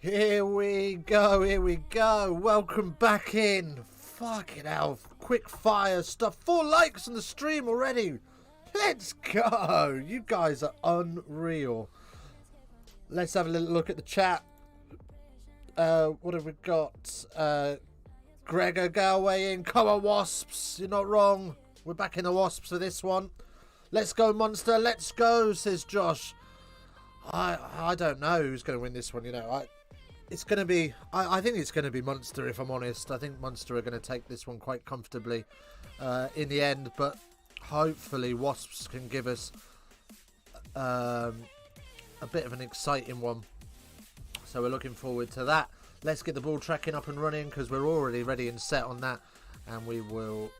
Here we go. Welcome back in. Fucking hell. Quick fire stuff. 4 likes on the stream already. Let's go. You guys are unreal. Let's have a little look at the chat. What have we got? Gregor Galway in. Come on, Wasps. You're not wrong. We're back in the Wasps for this one. Let's go, Munster. Let's go, says Josh. I don't know who's going to win this one, you know. It's going to be... I think it's going to be Munster, if I'm honest. I think Munster are going to take this one quite comfortably in the end. But hopefully Wasps can give us a bit of an exciting one. So we're looking forward to that. Let's get the ball tracking up and running because we're already ready and set on that. And we will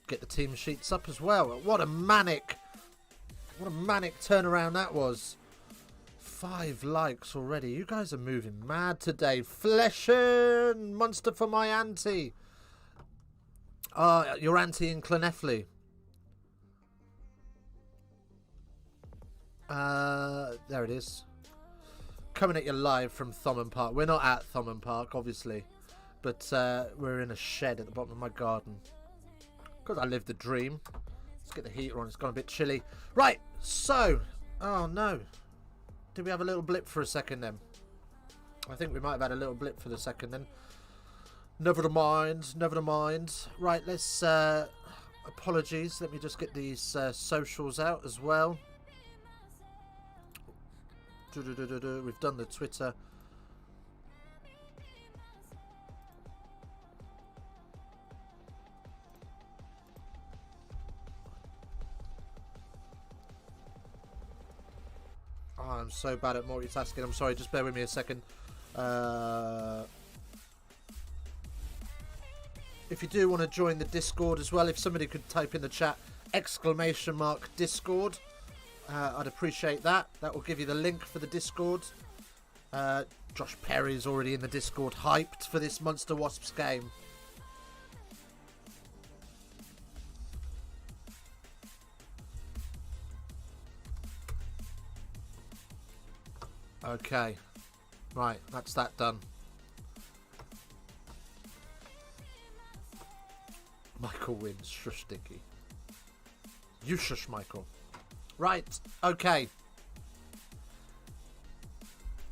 get the team sheets up as well. What a manic turnaround that was. 5 likes already. You guys are moving mad today. Fleshin! Munster for my auntie. Your auntie in Llanelli. There it is. Coming at you live from Thomond Park. We're not at Thomond Park, obviously. But we're in a shed at the bottom of my garden. Because I live the dream. Let's get the heater on. It's gone a bit chilly. Right, so... Oh, no. Did we have a little blip for a second then? I think we might have had a little blip for the second then. Never mind. Never mind. Right, let's... apologies. Let me just get these socials out as well. We've done the Twitter. Oh, I'm so bad at multitasking. I'm sorry. Just bear with me a second. If you do want to join the Discord as well, if somebody could type in the chat !Discord. I'd appreciate that. That will give you the link for the Discord. Josh Perry's already in the Discord, hyped for this Munster Wasps game. Okay. Right, that's that done. Michael wins. Shush, Dinky. You shush, Michael. Right, okay.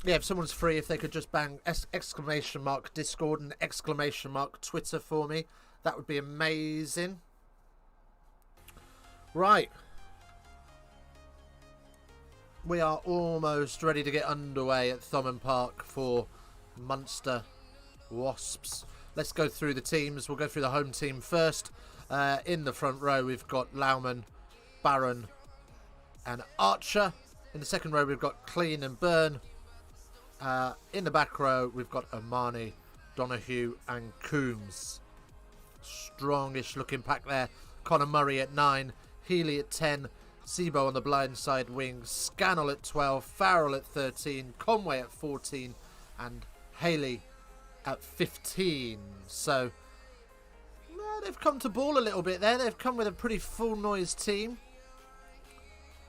Yeah, if someone's free, if they could just bang !Discord and !Twitter for me, that would be amazing. Right. We are almost ready to get underway at Thomond Park for Munster Wasps. Let's go through the teams. We'll go through the home team first. In the front row, we've got Lauman, Barron, and Archer. In the second row, we've got Clean and Byrne. In the back row, we've got Omani, Donahue, and Coombs. Strongish looking pack there. Conor Murray at 9, Healy at 10, Zebo on the blind side wing, Scannell at 12, Farrell at 13, Conway at 14, and Haley at 15. So, they've come to ball a little bit there. They've come with a pretty full noise team.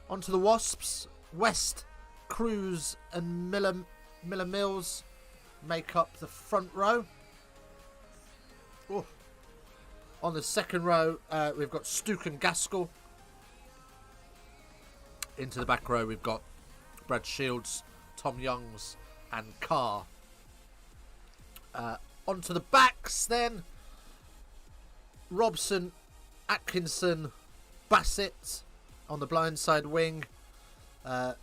Onto the Wasps. West, Cruz, and Miller Mills make up the front row. Ooh. On the second row, we've got Stook and Gaskell. Into the back row, we've got Brad Shields, Tom Youngs, and Carr. Onto the backs then. Robson, Atkinson, Bassett on the blindside wing. Oh,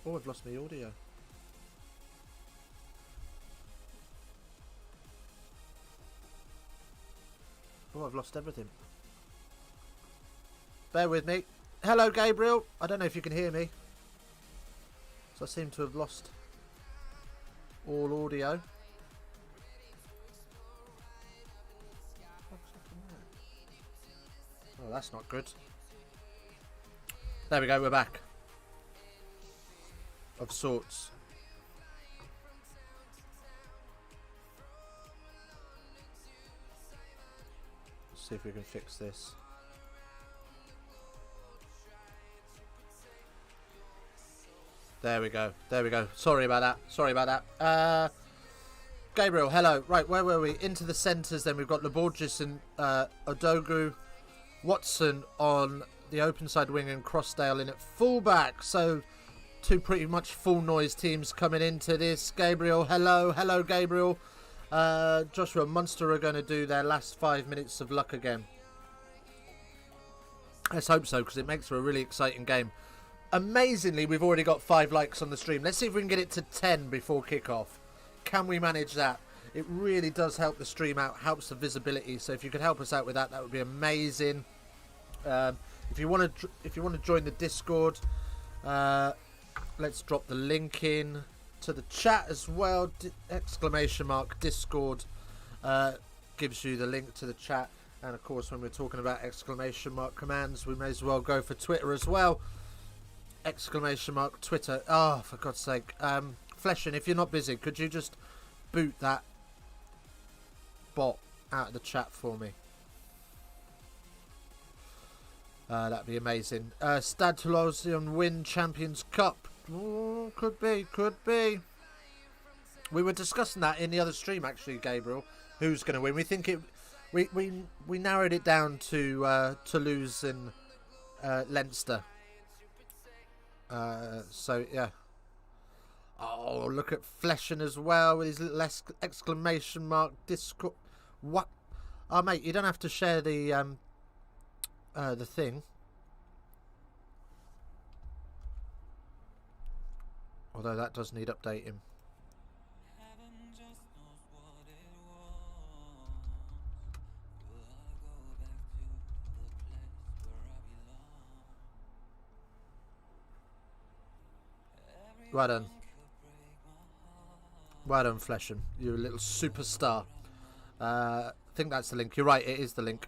I've lost my audio. Oh, I've lost everything. Bear with me. Hello, Gabriel. I don't know if you can hear me. So I seem to have lost all audio. Oh, that's not good. There we go, we're back. Of sorts. see if we can fix this. There we go. There we go. Sorry about that. Sorry about that. Gabriel, hello. Right, where were we? Into the centres. Then we've got Laborgis and Odogu. Watson on the open side wing and Crossdale in at fullback. So two pretty much full noise teams coming into this. Gabriel, hello. Hello, Gabriel. Joshua, Munster are going to do their last 5 minutes of luck again. Let's hope so, because it makes for a really exciting game. Amazingly, we've already got 5 likes on the stream. Let's see if we can get it to 10 before kickoff. Can we manage that? It really does help the stream out, helps the visibility. So if you could help us out with that, that would be amazing. If you want to join the Discord, let's drop the link in to the chat as well. Discord gives you the link to the chat. And of course, when we're talking about commands, we may as well go for Twitter as well. Twitter. Oh, for God's sake. Fleshin, if you're not busy, could you just boot that bot out of the chat for me? That'd be amazing. Stade Toulouse win Champions Cup. Oh, could be. We were discussing that in the other stream, actually, Gabriel. Who's going to win? We think it. We narrowed it down to Toulouse and Leinster. So yeah. Oh, look at Fleshin as well with his little exclamation mark. Discord. What? Oh, mate, you don't have to share the thing. Although that does need updating. Well done. Well done, Fleshin. You're a little superstar. I think that's the link. You're right, it is the link.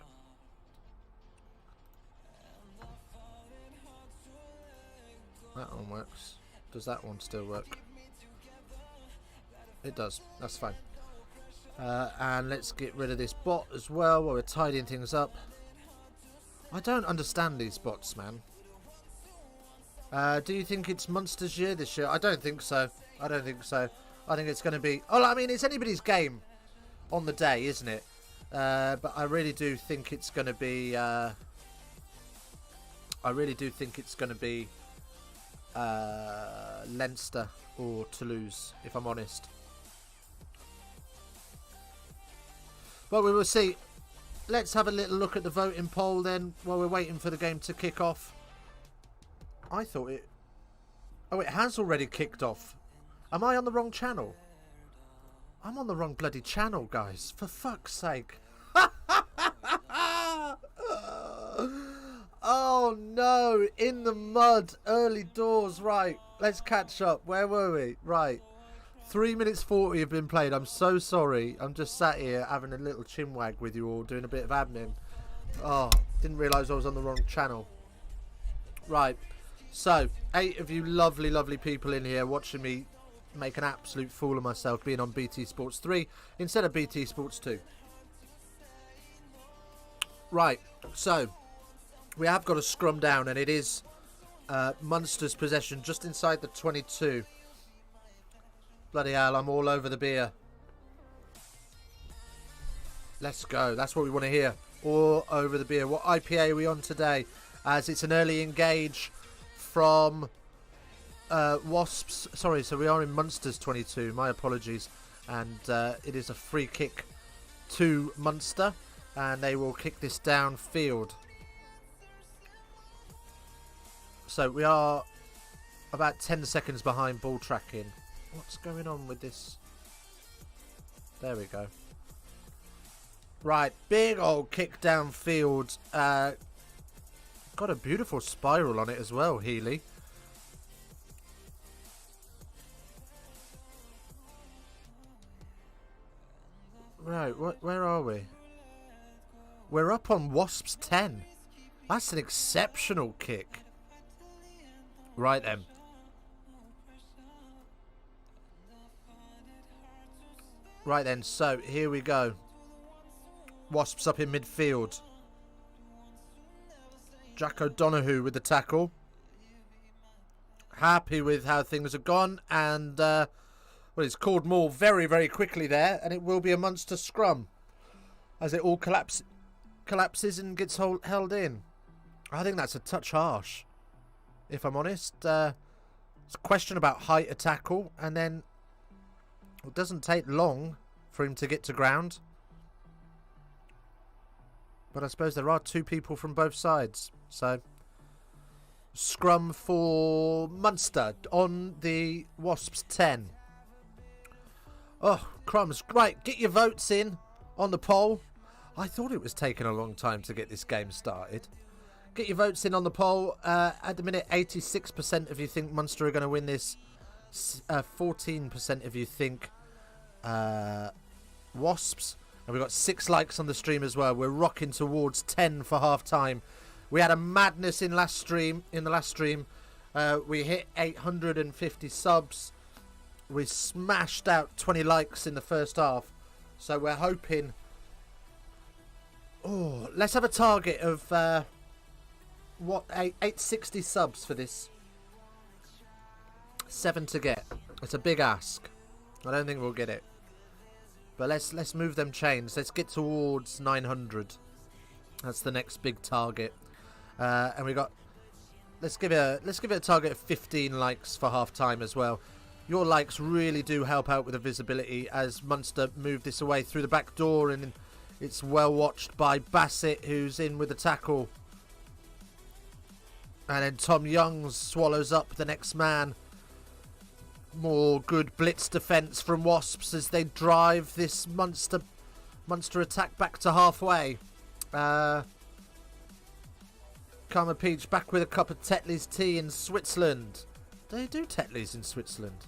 That one works. Does that one still work? It does. That's fine. And let's get rid of this bot as well while we're tidying things up. I don't understand these bots, man. Do you think it's Munster's year this year? I don't think so. I don't think so. I think it's going to be... Oh, I mean, it's anybody's game on the day, isn't it? But I really do think it's going to be... I really do think it's going to be Leinster or Toulouse, if I'm honest. But we will see. Let's have a little look at the voting poll then while we're waiting for the game to kick off. I thought it... Oh, it has already kicked off. Am I on the wrong channel? I'm on the wrong bloody channel, guys. For fuck's sake. Oh, no. In the mud. Early doors. Right. Let's catch up. Where were we? Right. 3 minutes 40 have been played. I'm so sorry. I'm just sat here having a little chinwag with you all, doing a bit of admin. Oh, didn't realise I was on the wrong channel. Right. So, 8 of you lovely, lovely people in here watching me make an absolute fool of myself being on BT Sports 3 instead of BT Sports 2. Right, so we have got a scrum down and it is Munster's possession just inside the 22. Bloody hell, I'm all over the beer. Let's go, that's what we want to hear. All over the beer. What IPA are we on today? As it's an early engage from Wasps. Sorry, so we are in Munster's 22. My apologies. And it is a free kick to Munster. And they will kick this downfield. So we are about 10 seconds behind ball tracking. What's going on with this? There we go. Right, big old kick downfield. Got a beautiful spiral on it as well, Healy. Right, where are we? We're up on Wasps 10. That's an exceptional kick. Right then. Right then, so here we go. Wasps up in midfield. Jack O'Donoghue with the tackle. Happy with how things have gone. And, well, it's called more very, very quickly there. And it will be a Munster scrum as it all collapses and gets held in. I think that's a touch harsh, if I'm honest. It's a question about height of tackle. And then it doesn't take long for him to get to ground. But I suppose there are two people from both sides. So, scrum for Munster on the Wasps 10. Oh, crumbs. Right, get your votes in on the poll. I thought it was taking a long time to get this game started. Get your votes in on the poll. At the minute, 86% of you think Munster are going to win this. 14% of you think Wasps. And we've got 6 likes on the stream as well. We're rocking towards 10 for half time. We had a madness in the last stream. We hit 850 subs. We smashed out 20 likes in the first half. So we're hoping... Oh, let's have a target of 860 subs for this. 7 to get. It's a big ask. I don't think we'll get it. But let's move them chains. Let's get towards 900. That's the next big target. And we got. Let's give it a target of 15 likes for half time as well. Your likes really do help out with the visibility as Munster move this away through the back door, and it's well watched by Bassett, who's in with the tackle. And then Tom Youngs swallows up the next man. More good blitz defence from Wasps as they drive this Munster attack back to halfway. Karma Peach back with a cup of Tetley's tea in Switzerland. Do they do Tetley's in Switzerland?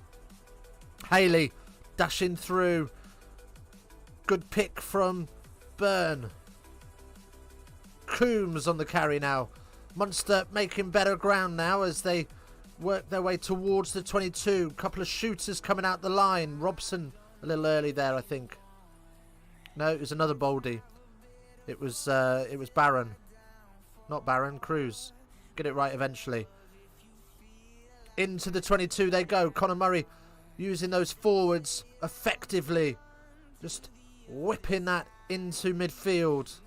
Haley dashing through. Good pick from Byrne. Coombs on the carry now. Munster making better ground now as they work their way towards the 22. Couple of shooters coming out the line. Robson a little early there, I think. No, it was another Baldy. It was Barron. Not Barron, Cruz. Get it right eventually. Into the 22 they go. Conor Murray using those forwards effectively. Just whipping that into midfield.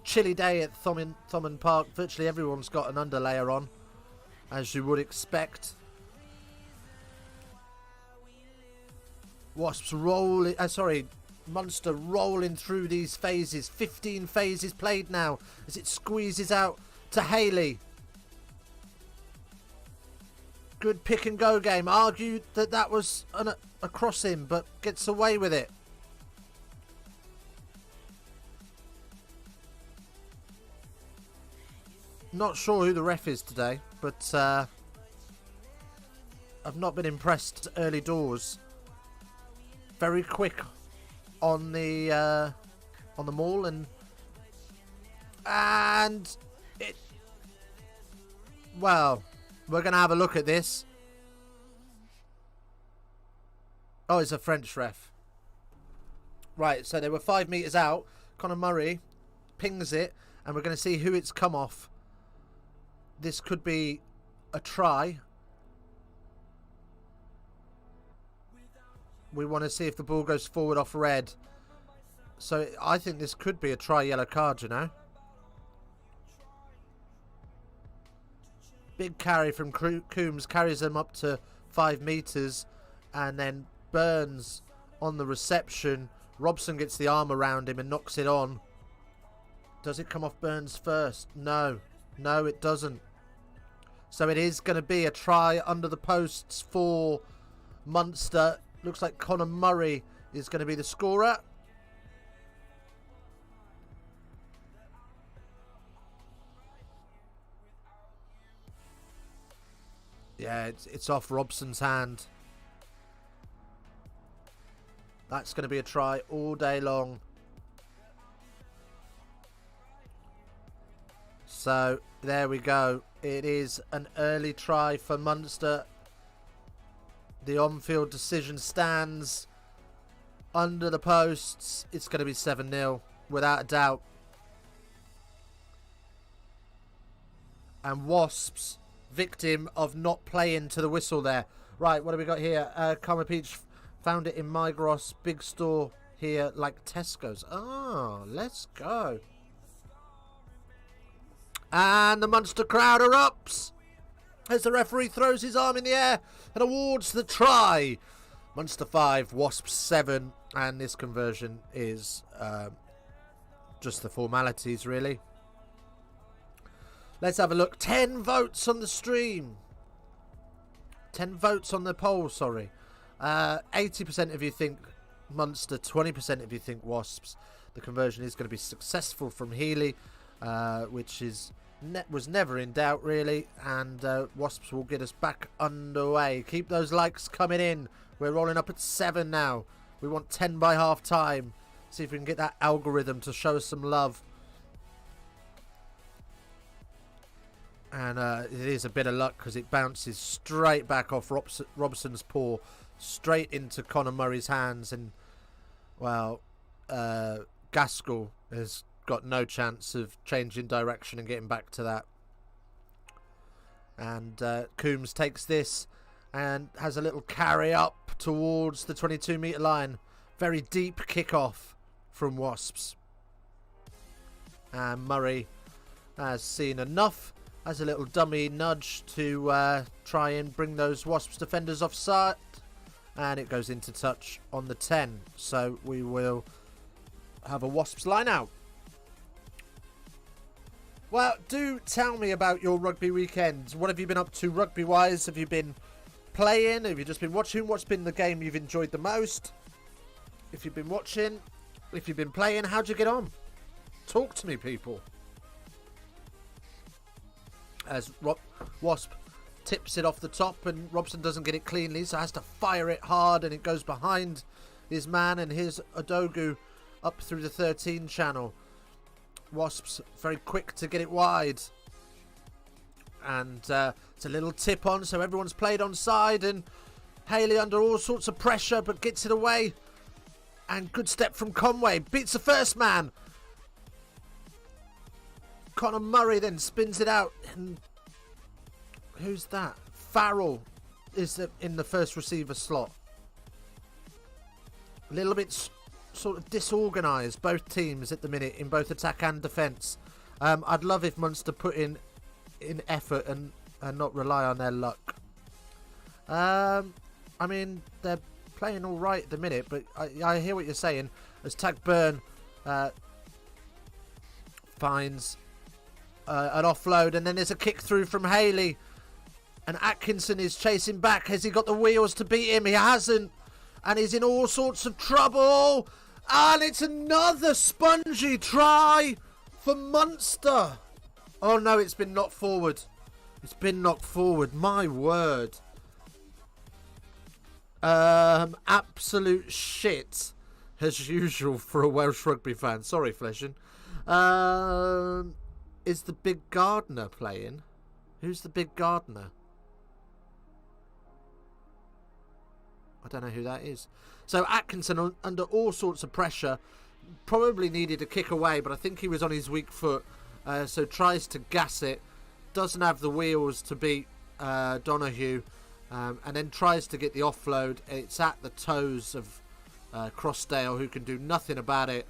Chilly day at Thomond Park. Virtually everyone's got an underlayer on, as you would expect. Wasps rolling. Munster rolling through these phases. 15 phases played now as it squeezes out to Haley. Good pick and go game. Argued that was across him, but gets away with it. Not sure who the ref is today, but I've not been impressed early doors. Very quick on the maul and it. Well, we're gonna have a look at this. Oh, it's a French ref. Right, so they were 5 metres out. Conor Murray pings it, and we're going to see who it's come off. This could be a try. We want to see if the ball goes forward off red. So I think this could be a try yellow card, you know. Big carry from Coombs, carries them up to 5 metres, and then Burns on the reception. Robson gets the arm around him and knocks it on. Does it come off Burns first? No. No, it doesn't. So it is going to be a try under the posts for Munster. Looks like Conor Murray is going to be the scorer. Yeah, it's off Robson's hand. That's going to be a try all day long. So there we go. It is an early try for Munster. The on-field decision stands under the posts. It's going to be 7-0 without a doubt. And Wasps, victim of not playing to the whistle there. Right, what have we got here? Karma Peach found it in Migros, big store here like Tesco's. Oh, let's go. And the Munster crowd erupts as the referee throws his arm in the air and awards the try. Munster 5, Wasps 7, and this conversion is just the formalities, really. Let's have a look. 10 votes on the stream. 10 votes on the poll, sorry. 80% of you think Munster, 20% of you think Wasps. The conversion is going to be successful from Healy, which is was never in doubt, really. And Wasps will get us back underway. Keep those likes coming in. We're rolling up at 7 now. We want 10 by half time. See if we can get that algorithm to show us some love. And it is a bit of luck because it bounces straight back off Robson's paw, straight into Conor Murray's hands. And, well, Gaskell has got no chance of changing direction and getting back to that. And Coombs takes this and has a little carry up towards the 22-metre line. Very deep kickoff from Wasps. And Murray has seen enough. Has a little dummy nudge to try and bring those Wasps defenders offside. And it goes into touch on the 10. So we will have a Wasps line out. Well, do tell me about your rugby weekend. What have you been up to rugby-wise? Have you been playing? Have you just been watching? What's been the game you've enjoyed the most? If you've been watching, if you've been playing, how'd you get on? Talk to me, people. As Wasp tips it off the top and Robson doesn't get it cleanly, so has to fire it hard and it goes behind his man and his Odogu up through the 13 channel. Wasps very quick to get it wide. And it's a little tip on, so everyone's played on side and Haley under all sorts of pressure but gets it away. And good step from Conway. Beats the first man. Conor Murray then spins it out. And who's that? Farrell is in the first receiver slot. A little bit sort of disorganised, both teams at the minute, in both attack and defence. I'd love if Munster put in effort and not rely on their luck. I mean, they're playing all right at the minute, but I hear what you're saying. As Tag Burn finds an offload, and then there's a kick through from Haley, and Atkinson is chasing back. Has he got the wheels to beat him? He hasn't, and he's in all sorts of trouble. And it's another spongy try for Munster. Oh no, it's been knocked forward. It's been knocked forward. My word. Absolute shit as usual for a Welsh rugby fan. Sorry, Fleshin. Is the big gardener playing? Who's the big gardener? I don't know who that is. So Atkinson, under all sorts of pressure, probably needed a kick away, but I think he was on his weak foot. So tries to gas it. Doesn't have the wheels to beat Donahue. And then tries to get the offload. It's at the toes of Crossdale, who can do nothing about it.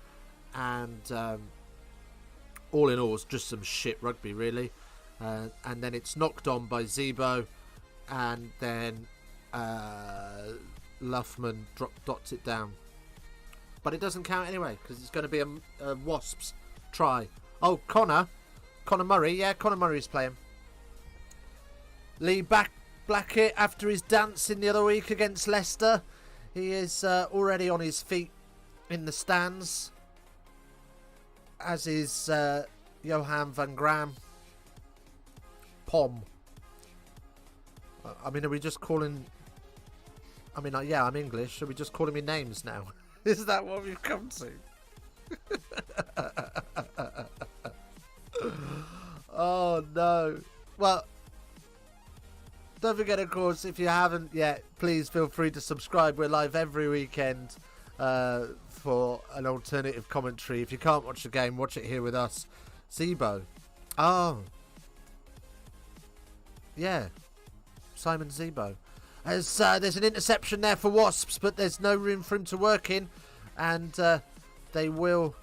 And all in all, it's just some shit rugby, really. And then it's knocked on by Zebo. And then Luffman dots it down. But it doesn't count anyway, because it's going to be a Wasps try. Oh, Conor Murray. Yeah, Conor Murray's playing. Lee Blackett, after his dancing the other week against Leicester, he is already on his feet in the stands, as is Johan van Gram. Pom. I mean, are we just calling... I mean, yeah, I'm English. Are we just calling me names now? Is that what we've come to? Oh, no. Well... Don't forget, of course, if you haven't yet, please feel free to subscribe. We're live every weekend for an alternative commentary. If you can't watch the game, watch it here with us. Zebo. Oh. Yeah, Simon Zebo. As there's an interception there for Wasps, but there's no room for him to work in. And they will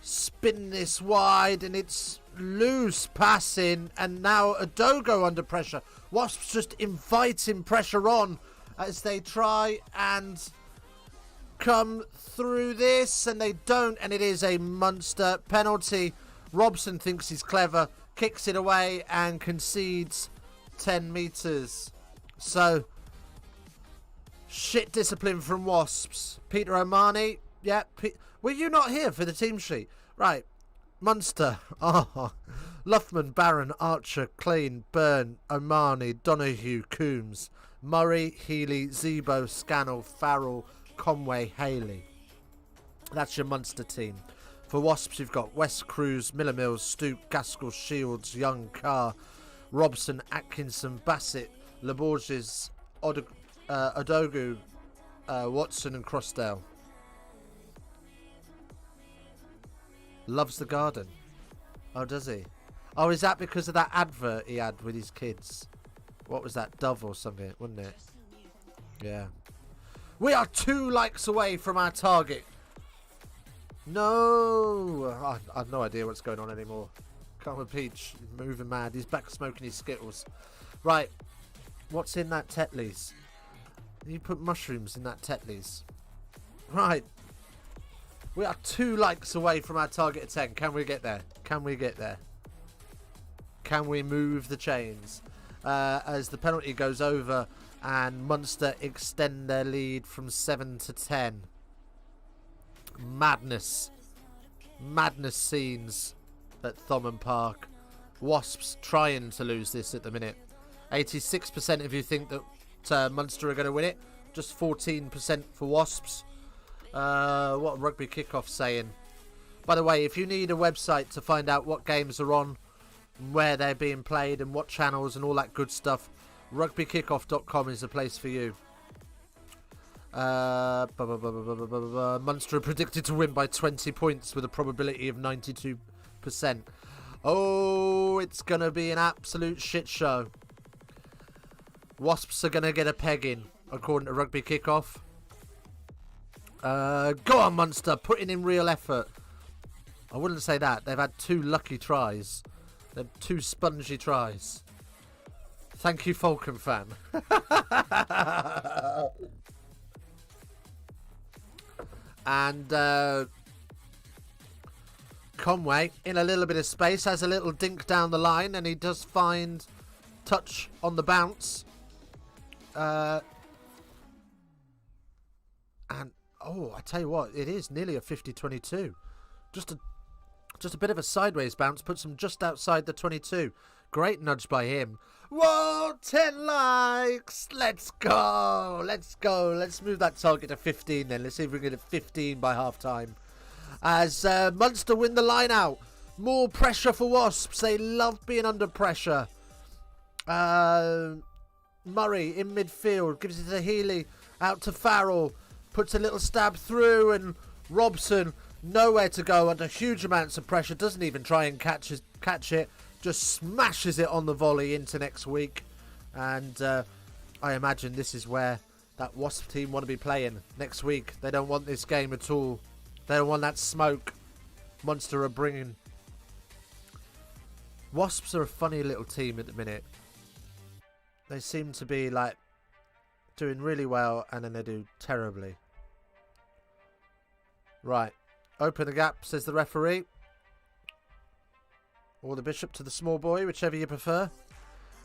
spin this wide, and it's loose passing. And now Adogo under pressure. Wasps just inviting pressure on as they try and come through this, and they don't, and it is a Munster penalty. Robson thinks he's clever, kicks it away and concedes 10 metres. So, shit discipline from Wasps. Peter O'Mahony, yeah, were you not here for the team sheet? Right, Munster, Luffman, Barron, Archer, Clean, Byrne, O'Mahony, Donahue, Coombs, Murray, Healy, Zebo, Scannell, Farrell, Conway, Haley. That's your Munster team. For Wasps, you've got West, Cruz, Miller Mills, Stoop, Gaskell, Shields, Young, Carr, Robson, Atkinson, Bassett, Laborges, Odogu, Watson and Crossdale. Loves the garden. Oh, does he? Oh, is that because of that advert he had with his kids? What was that, Dove or something, wasn't it? Yeah. We are 2 likes away from our target. No. I have no idea what's going on anymore. Karma Peach, moving mad. He's back smoking his Skittles. Right. What's in that Tetley's? You put mushrooms in that Tetley's. Right. We are 2 likes away from our target of 10. Can we get there? Can we get there? Can we move the chains? As the penalty goes over and Munster extend their lead from 7 to 10. Madness. Madness scenes at Thomond Park. Wasps trying to lose this at the minute. 86% of you think that Munster are going to win it. Just 14% for Wasps. What Rugby Kickoff saying? By the way, if you need a website to find out what games are on, where they're being played and what channels and all that good stuff, rugbykickoff.com is the place for you. Munster are predicted to win by 20 points with a probability of 92%. Oh, it's going to be an absolute shit show. Wasps are going to get a peg in, according to Rugby Kickoff. Go on, Munster, putting in real effort. I wouldn't say that. They've had 2 lucky tries. They're 2 spongy tries. Thank you, Falcon fan. And Conway, in a little bit of space, has a little dink down the line, and he does find touch on the bounce. And oh, I tell you what, it is nearly a 50-22. Just a bit of a sideways bounce, puts him just outside the 22. Great nudge by him. Whoa, 10 likes. Let's go. Let's go. Let's move that target to 15 then. Let's see if we can get it 15 by half time. As Munster win the line out. More pressure for Wasps. They love being under pressure. Murray in midfield. Gives it to Healy. Out to Farrell. Puts a little stab through, and Robson nowhere to go under huge amounts of pressure. Doesn't even try and catch it. Just smashes it on the volley into next week. And I imagine this is where that Wasp team want to be playing next week. They don't want this game at all. They don't want that smoke Munster are bringing. Wasps are a funny little team at the minute. They seem to be like doing really well, and then they do terribly. Right. Open the gap, says the referee. Or the Bishop to the small boy, whichever you prefer.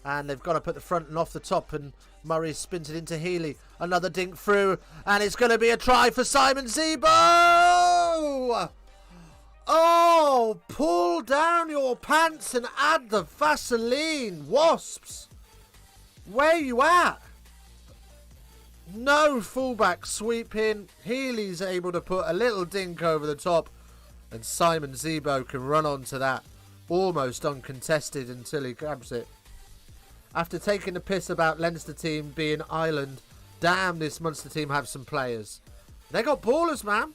And they've got to put the front and off the top, and Murray spins it into Healy. Another dink through, and it's going to be a try for Simon Zebo! Oh, pull down your pants and add the Vaseline. Wasps, where you at? No fullback sweeping. Healy's able to put a little dink over the top, and Simon Zebo can run onto that almost uncontested until he grabs it. After taking the piss about Leinster team being Ireland, damn, this Munster team have some players. They got ballers, man.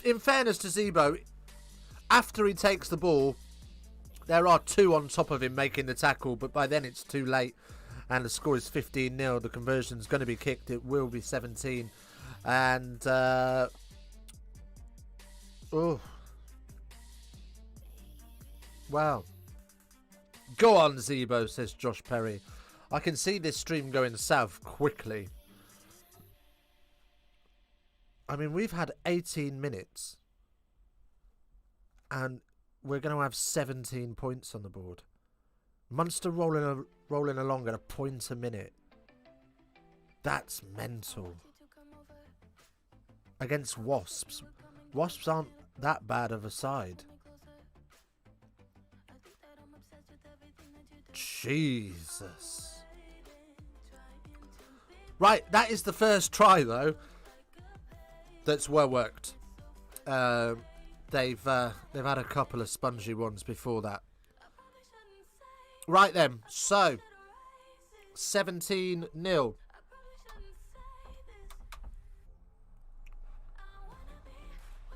In fairness to Zebo, after he takes the ball, There are 2 on top of him making the tackle, but by then it's too late. And the score is 15-0. The conversion's going to be kicked. It will be 17. And, oh. Wow. Go on, Zebo, says Josh Perry. I can see this stream going south quickly. I mean, we've had 18 minutes. And we're going to have 17 points on the board. Munster rolling along at a point a minute. That's mental. Against Wasps. Wasps aren't that bad of a side. Jesus. Right, that is the first try, though. That's well worked. They've had a couple of spongy ones before that. Right then, so 17-0.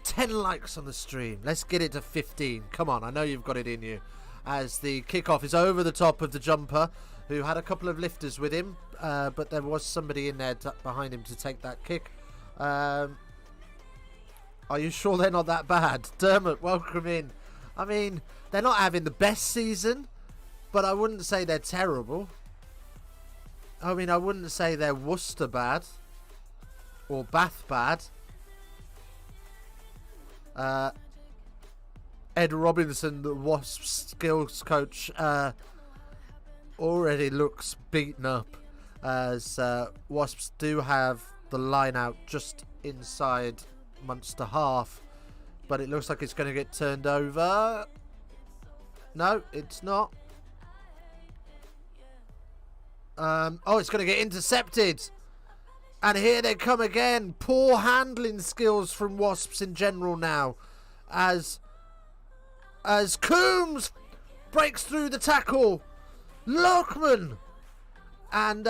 Ten likes on the stream. Let's get it to 15. Come on, I know you've got it in you. As the kickoff is over the top of the jumper, who had a couple of lifters with him, but there was somebody in there behind him to take that kick. Are you sure they're not that bad? Dermot, welcome in. I mean, they're not having the best season, but I wouldn't say they're terrible. I mean, I wouldn't say they're Worcester bad or Bath bad. Ed Robinson, the Wasps skills coach, already looks beaten up, as Wasps do have the line out just inside Munster half, but it looks like it's going to get turned over. No, it's not. Oh, it's going to get intercepted. And here they come again. Poor handling skills from Wasps in general now. As Coombs breaks through the tackle. Lockman. And,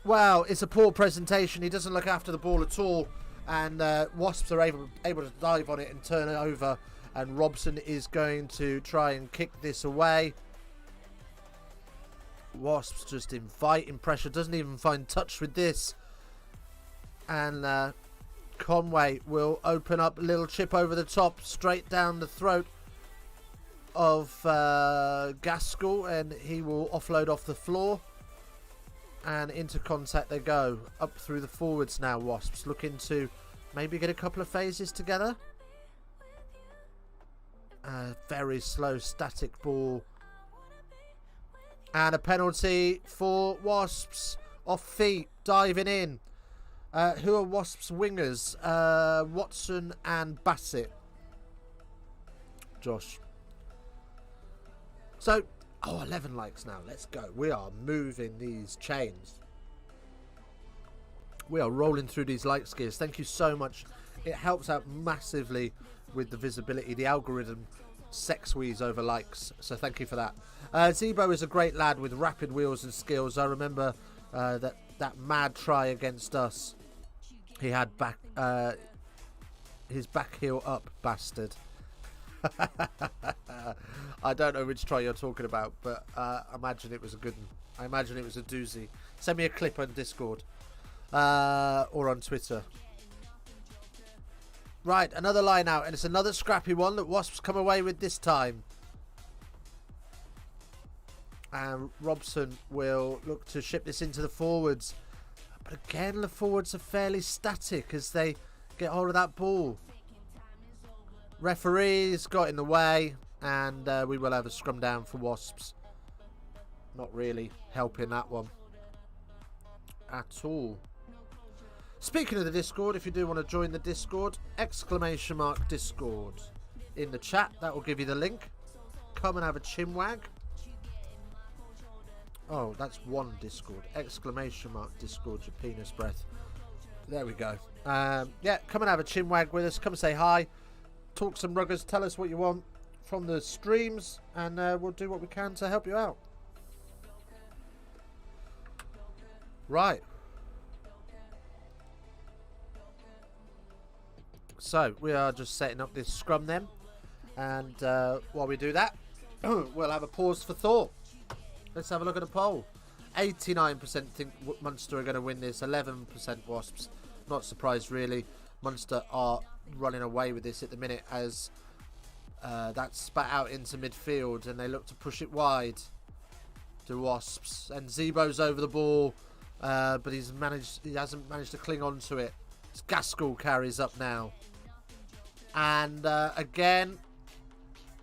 well, it's a poor presentation. He doesn't look after the ball at all. And Wasps are able to dive on it and turn it over. And Robson is going to try and kick this away. Wasps just inviting pressure, doesn't even find touch with this, and Conway will open up a little chip over the top, straight down the throat of Gaskell, and he will offload off the floor, and into contact they go, up through the forwards now. Wasps looking to maybe get a couple of phases together. Very slow static ball. And a penalty for Wasps. Off feet, diving in. Who are Wasps wingers? Watson and Bassett. Josh. So, 11 likes now. Let's go. We are moving these chains. We are rolling through these likes gears. Thank you so much. It helps out massively with the visibility. The algorithm sex wheeze over likes, so thank you for that. Zebo is a great lad with rapid wheels and skills. I remember that mad try against us. He had his back heel up, bastard. I don't know which try you're talking about, but I imagine it was a good one. I imagine it was a doozy. Send me a clip on Discord or on Twitter. Right, another line out, and it's another scrappy one that Wasps come away with this time. And Robson will look to ship this into the forwards. But again, the forwards are fairly static as they get hold of that ball. Referees got in the way, and we will have a scrum down for Wasps. Not really helping that one at all. Speaking of the Discord, if you do want to join the Discord, !Discord in the chat. That will give you the link. Come and have a chinwag. Oh, that's one Discord. !Discord, your penis breath. There we go. Yeah, come and have a chinwag with us. Come and say hi. Talk some ruggers. Tell us what you want from the streams, and we'll do what we can to help you out. Right. So, we are just setting up this scrum then. And while we do that, we'll have a pause for thought. Let's have a look at the poll. 89% think Munster are going to win this. 11% Wasps. Not surprised, really. Munster are running away with this at the minute as that's spat out into midfield and they look to push it wide to Wasps. And Zebo's over the ball, but he hasn't managed to cling on to it. It's Gaskell carries up now. And again,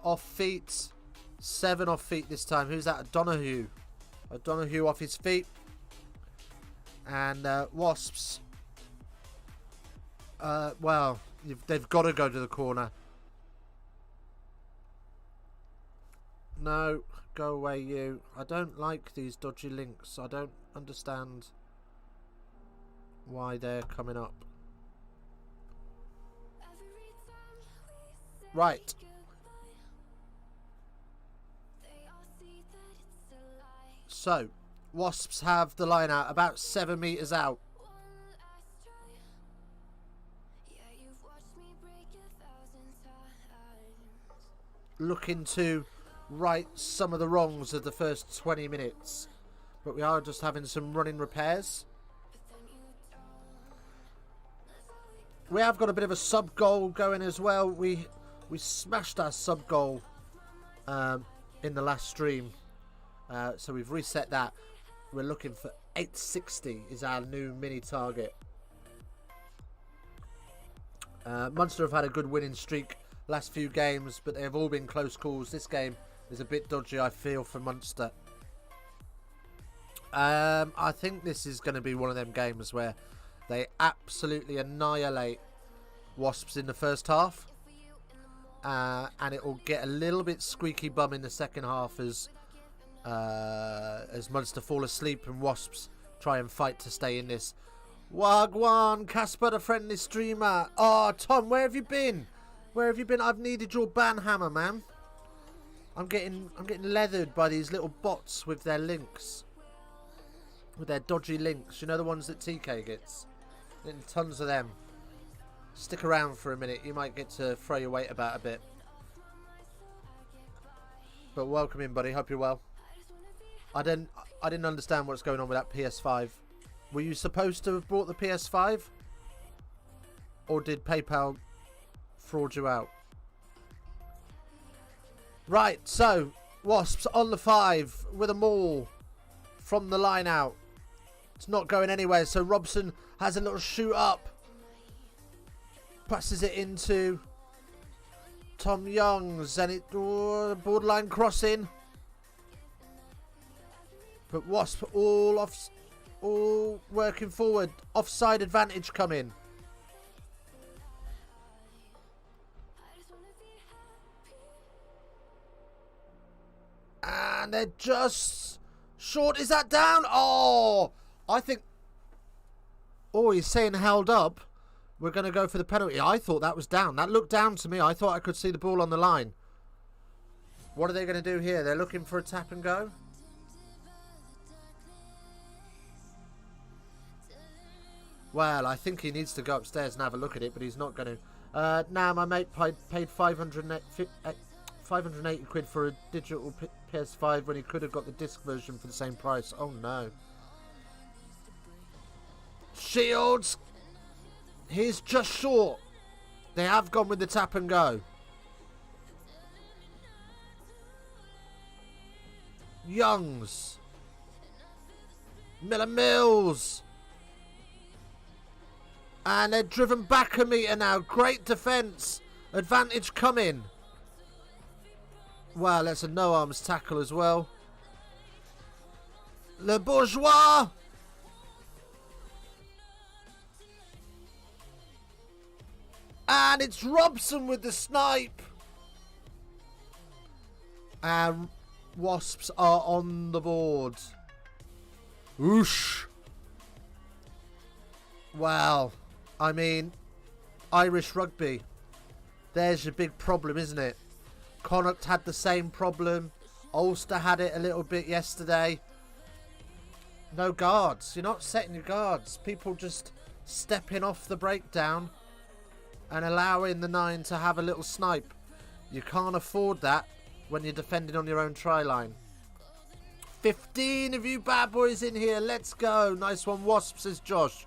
off feet. 7 off feet this time. Who's that? O'Donoghue. O'Donoghue off his feet. And Wasps. Well, they've got to go to the corner. No, go away you. I don't like these dodgy links. I don't understand why they're coming up. Right. So, Wasps have the line out about 7 metres out. Looking to right some of the wrongs of the first 20 minutes. But we are just having some running repairs. We have got a bit of a sub-goal going as well. We smashed our sub-goal in the last stream. So we've reset that. We're looking for 860 is our new mini target. Munster have had a good winning streak last few games, but they have all been close calls. This game is a bit dodgy, I feel, for Munster. I think this is going to be one of them games where they absolutely annihilate Wasps in the first half. And it will get a little bit squeaky bum in the second half as Munster fall asleep and Wasps try and fight to stay in this. Wagwan, Casper the friendly streamer. Oh, Tom, where have you been? Where have you been? I've needed your banhammer, man. I'm getting leathered by these little bots with their links. With their dodgy links. You know, the ones that TK gets. Getting tons of them. Stick around for a minute. You might get to throw your weight about a bit. But welcome in, buddy. Hope you're well. I didn't understand what's going on with that PS5. Were you supposed to have bought the PS5? Or did PayPal fraud you out? Right, so Wasps on the 5 with a maul from the line out. It's not going anywhere, so Robson has a little shoot up. Passes it into Tom Youngs and it borderline crossing. But Wasp all working forward. Offside advantage coming. And they're just short. Is that down? Oh, I think. Oh, he's saying held up. We're going to go for the penalty. I thought that was down. That looked down to me. I thought I could see the ball on the line. What are they going to do here? They're looking for a tap and go. Well, I think he needs to go upstairs and have a look at it, but he's not going to. Now, my mate paid 580 quid for a digital PS5 when he could have got the disc version for the same price. Oh, no. Shields. He's just short. They have gone with the tap and go. Youngs. Miller Mills. And they're driven back a metre now. Great defence. Advantage coming. Wow, that's a no-arms tackle as well. Le Bourgeois. And it's Robson with the snipe. And Wasps are on the board. Whoosh. Well, I mean, Irish rugby. There's your big problem, isn't it? Connacht had the same problem. Ulster had it a little bit yesterday. No guards. You're not setting your guards. People just stepping off the breakdown and allowing the 9 to have a little snipe. You can't afford that when you're defending on your own try line. 15 of you bad boys in here. Let's go. Nice one, Wasp, says Josh.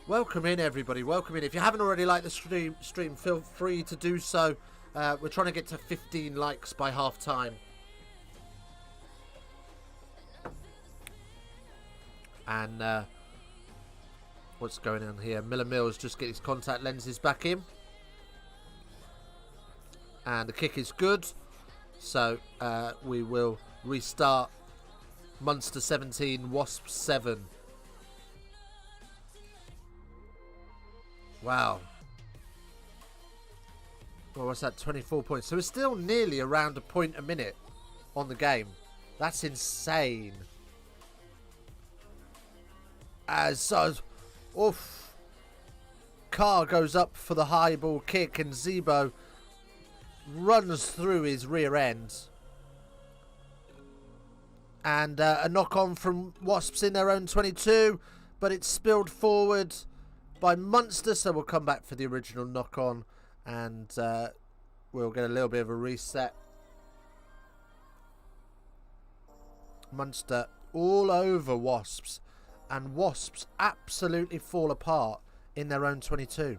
Welcome in, everybody. Welcome in. If you haven't already liked the stream, feel free to do so. We're trying to get to 15 likes by half time. And what's going on here? Miller Mills just get his contact lenses back in. And the kick is good. So we will restart. Munster 17, Wasps 7. Wow. Well, what's that? 24 points. So we're still nearly around a point a minute on the game. That's insane. Oof. Carr goes up for the high ball kick and Zebo runs through his rear end. And a knock on from Wasps in their own 22, but it's spilled forward by Munster, so we'll come back for the original knock on and we'll get a little bit of a reset. Munster all over Wasps, and Wasps absolutely fall apart in their own 22.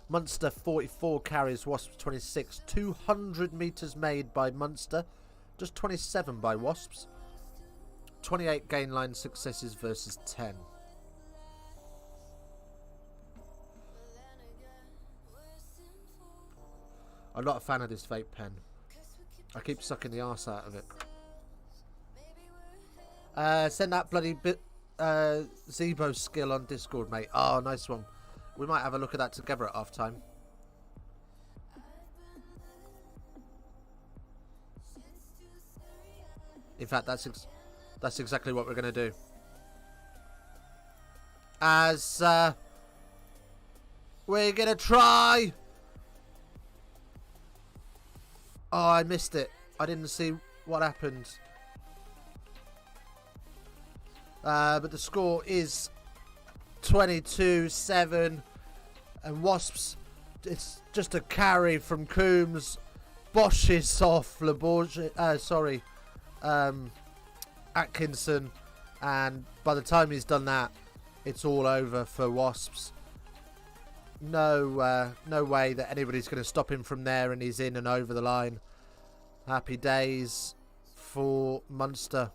Munster 44 carries, Wasps 26. 200 metres made by Munster, just 27 by Wasps. 28 gain line successes versus 10. I'm not a fan of this vape pen. I keep sucking the arse out of it. Send that bloody Zebo skill on Discord, mate. Oh, nice one. We might have a look at that together at half time. In fact, that's exactly what we're going to do. As we're going to try. Oh, I missed it. I didn't see what happened. But the score is 22-7. And Wasps, it's just a carry from Coombs. Boshes off Atkinson. And by the time he's done that, it's all over for Wasps. No way that anybody's going to stop him from there, and he's in and over the line. Happy days for Munster.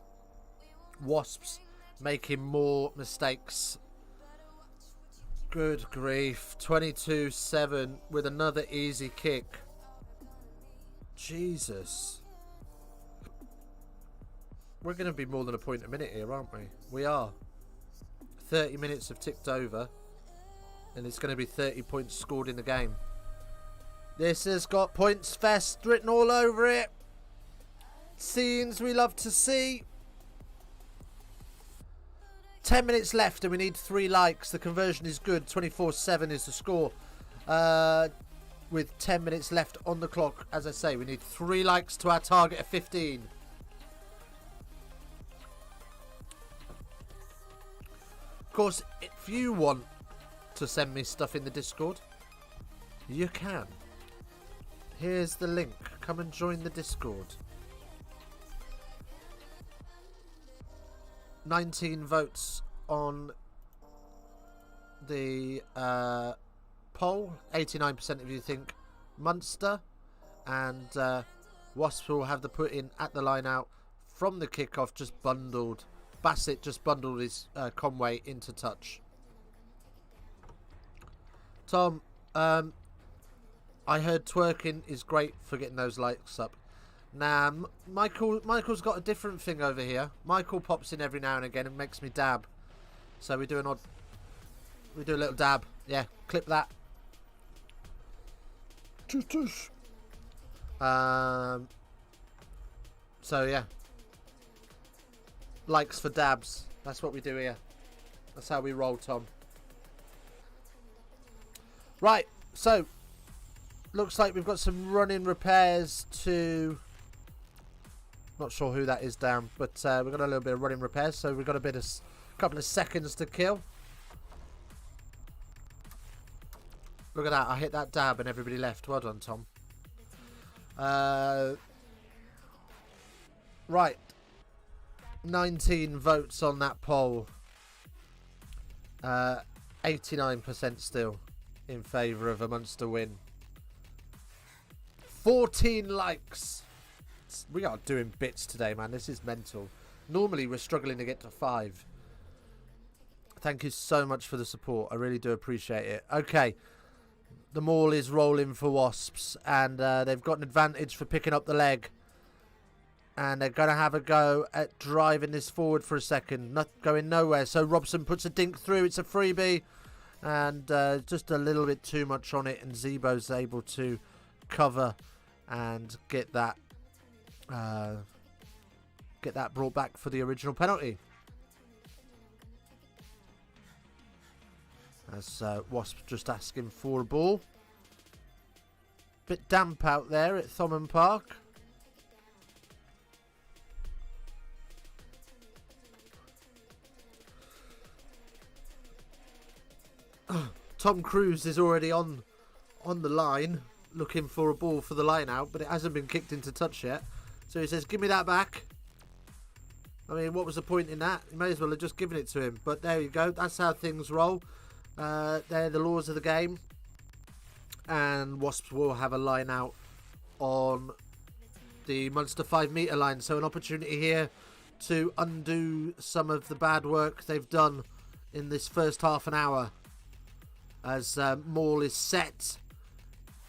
Wasps making more mistakes. Good grief. 22-7 with another easy kick. Jesus. We're going to be more than a point a minute here, aren't we? We are. 30 minutes have ticked over. And it's going to be 30 points scored in the game. This has got Points Fest written all over it. Scenes we love to see. 10 minutes left and we need 3 likes. The conversion is good. 24-7 is the score. With 10 minutes left on the clock. As I say, we need 3 likes to our target of 15. Of course, if you want to send me stuff in the Discord, you can. Here's the link. Come and join the Discord. 19 votes on the poll. 89% of you think Munster, and Wasps will have the put in at the line out from the kickoff. Just bundled. Bassett just bundled his Conway into touch. Tom, I heard twerking is great for getting those likes up. Nah, Michael's got a different thing over here. Michael pops in every now and again and makes me dab. So we do a little dab. Yeah, clip that. So yeah, likes for dabs. That's what we do here. That's how we roll, Tom. Right, so looks like we've got some running repairs to. Not sure who that is down, but we've got a little bit of running repairs, so we've got a couple of seconds to kill. Look at that. I hit that dab and everybody left. Well done, Tom. Right. 19 votes on that poll. 89% still in favour of a Munster win. 14 likes. We are doing bits today, man. This is mental. Normally, we're struggling to get to 5. Thank you so much for the support. I really do appreciate it. Okay. The maul is rolling for Wasps, and they've got an advantage for picking up the leg. And they're going to have a go at driving this forward for a second. Not going nowhere. So Robson puts a dink through. It's a freebie. And just a little bit too much on it. And Zebo's able to cover and get that brought back for the original penalty. As Wasp just asking for a ball. Bit damp out there at Thomond Park. Tom Cruise is already on the line looking for a ball for the line out, but it hasn't been kicked into touch yet. So he says, give me that back. I mean, what was the point in that? You may as well have just given it to him. But there you go. That's how things roll. They're the laws of the game. And Wasps will have a line out on the Munster 5 metre line. So an opportunity here to undo some of the bad work they've done in this first half an hour. As Maul is set.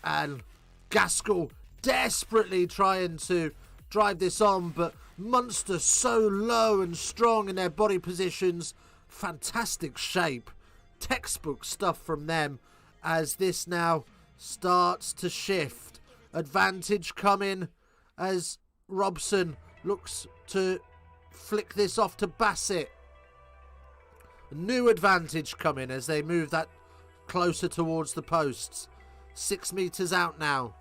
And Gaskell desperately trying to drive this on. But Munster so low and strong in their body positions. Fantastic shape. Textbook stuff from them as this now starts to shift. Advantage coming as Robson looks to flick this off to Bassett. New advantage coming as they move that closer towards the posts. 6 metres out now.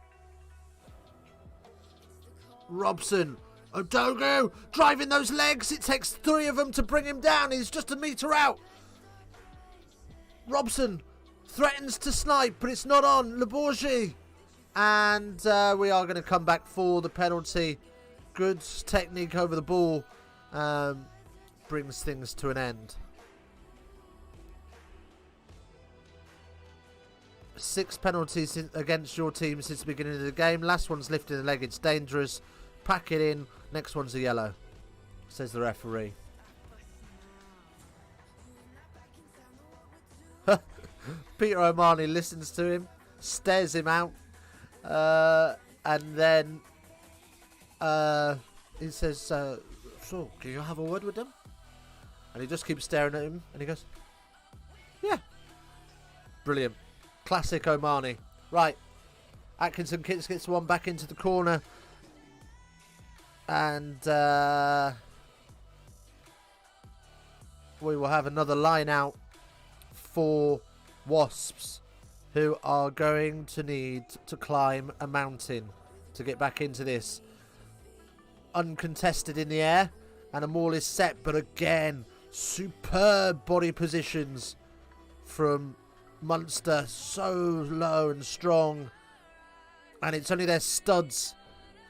Robson. Odogu driving those legs. It takes 3 of them to bring him down. He's just a metre out. Robson threatens to snipe, but it's not on. Labourgie. And we are going to come back for the penalty. Good technique over the ball. Brings things to an end. 6 penalties against your team since the beginning of the game. Last one's lifting the leg. It's dangerous. Pack it in. Next one's a yellow, says the referee. Peter O'Mahony listens to him, stares him out, and then he says, so, can you have a word with them? And he just keeps staring at him, and he goes, yeah. Brilliant. Classic O'Mahony. Right. Atkinson gets one back into the corner. And we will have another line out for Wasps, who are going to need to climb a mountain to get back into this. Uncontested in the air, and a maul is set, but again, superb body positions from Munster, so low and strong, and it's only their studs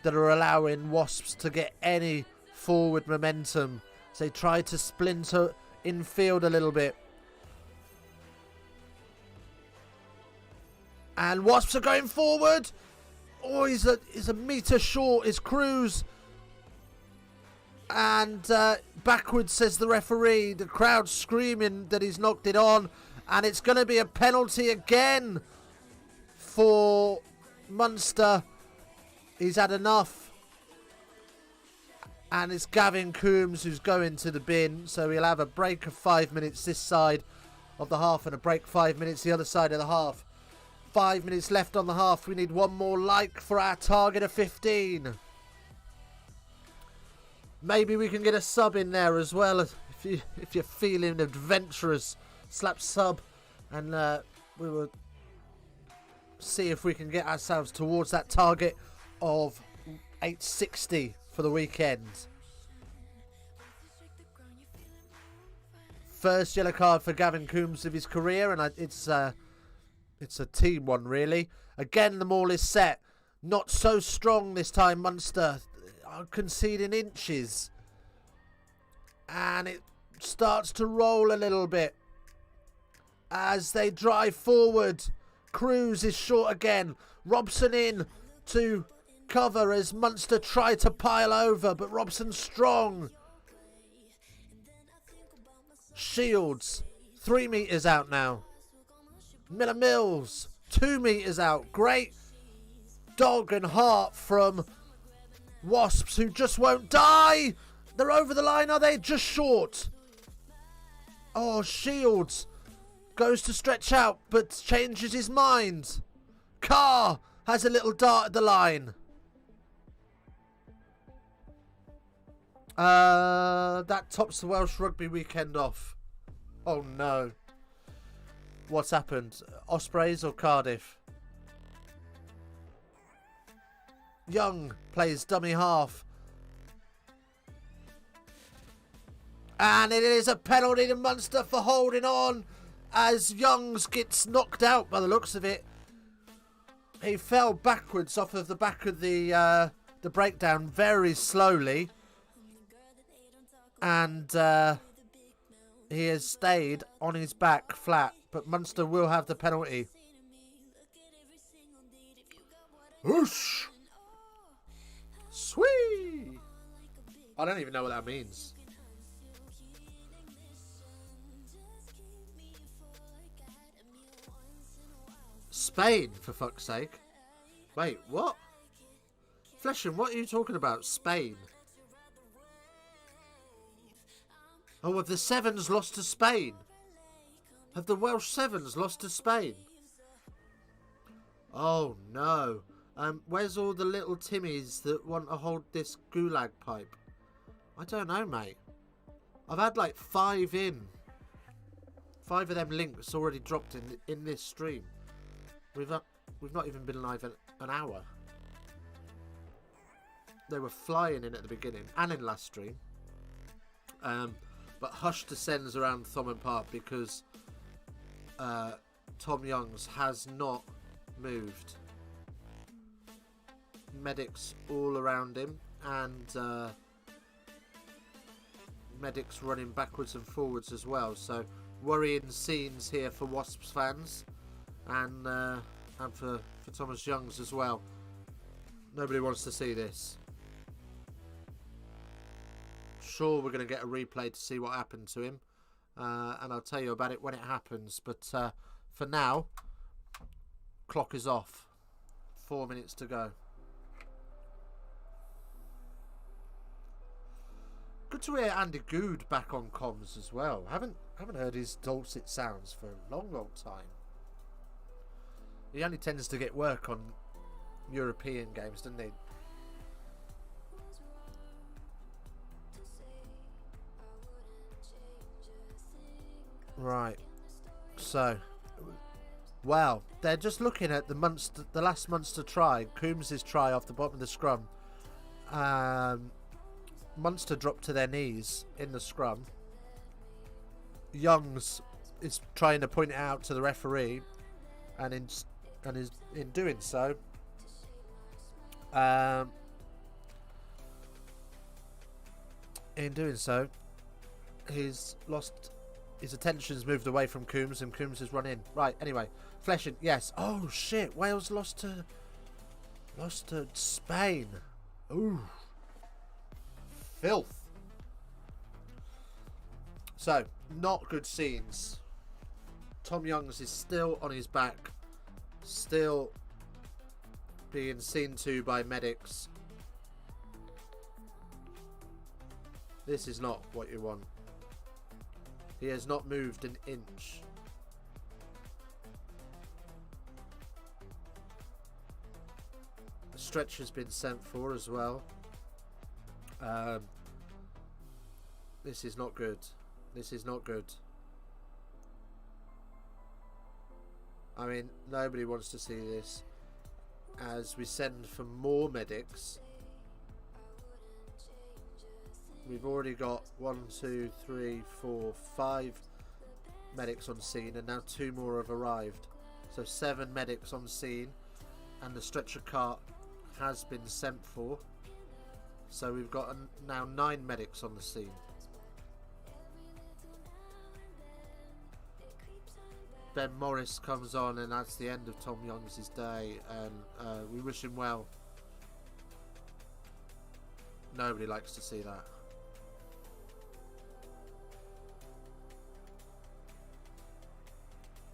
that are allowing Wasps to get any forward momentum. So they try to splinter infield a little bit. And Wasps are going forward. Oh, he's a metre short, is Cruz. And backwards, says the referee. The crowd screaming that he's knocked it on. And it's going to be a penalty again for Munster. He's had enough. And it's Gavin Coombs who's going to the bin. So he'll have a break of 5 minutes this side of the half and a break 5 minutes the other side of the half. 5 minutes left on the half. We need one more like for our target of 15. Maybe we can get a sub in there as well if you're feeling adventurous. Slap sub, and we will see if we can get ourselves towards that target of 860 for the weekend. First yellow card for Gavin Coombs of his career, and it's It's a team one, really. Again, the maul is set. Not so strong this time, Munster. Conceding inches. And it starts to roll a little bit as they drive forward. Cruz is short again. Robson in to cover as Munster try to pile over, but Robson's strong. Shields, 3 meters out now. Miller Mills, 2 meters out. Great dog and heart from Wasps, who just won't die. They're over the line, are they? Just short. Oh, Shields goes to stretch out, but changes his mind. Carr has a little dart at the line. That tops the Welsh rugby weekend off. Oh no. What's happened? Ospreys or Cardiff? Young plays dummy half. And it is a penalty to Munster for holding on as Youngs gets knocked out by the looks of it. He fell backwards off of the back of the breakdown very slowly. And he has stayed on his back flat. But Munster will have the penalty. Whoosh! Sweet! I don't even know what that means. Spain, for fuck's sake. Wait, what? Flesham, what are you talking about? Spain? Oh, have the Sevens lost to Spain? Have the Welsh Sevens lost to Spain? Oh, no. Where's all the little Timmies that want to hold this gulag pipe? I don't know, mate. I've had like 5 in. 5 of them links already dropped in this stream. We've not even been live an hour. They were flying in at the beginning and in last stream. But Hush descends around Thomond Park because Tom Youngs has not moved. Medics all around him, and medics running backwards and forwards as well. So worrying scenes here for Wasps fans, and for Thomas Youngs as well. Nobody wants to see this. Sure, we're going to get a replay to see what happened to him, and I'll tell you about it when it happens. But for now, clock is off. 4 minutes to go. Good to hear Andy Good back on comms as well. Haven't heard his dulcet sounds for a long time. He only tends to get work on European games, doesn't he? Right. So, well, they're just looking at the last Munster try, Coombs' try off the bottom of the scrum. Munster dropped to their knees in the scrum. Youngs is trying to point it out to the referee, and in doing so, he's lost. His attention's moved away from Coombs, and Coombs has run in. Right, anyway. Fleshing, yes. Oh, shit. Wales lost to Spain. Ooh. Filth. So, not good scenes. Tom Youngs is still on his back. Still being seen to by medics. This is not what you want. He has not moved an inch. A stretch has been sent for as well. This is not good. This is not good. I mean, nobody wants to see this. As we send for more medics. We've already got 1, 2, 3, 4, 5 medics on scene, and now 2 more have arrived. So 7 medics on scene, and the stretcher cart has been sent for. So we've got now 9 medics on the scene. Ben Morris comes on, and that's the end of Tom Youngs' day, and we wish him well. Nobody likes to see that.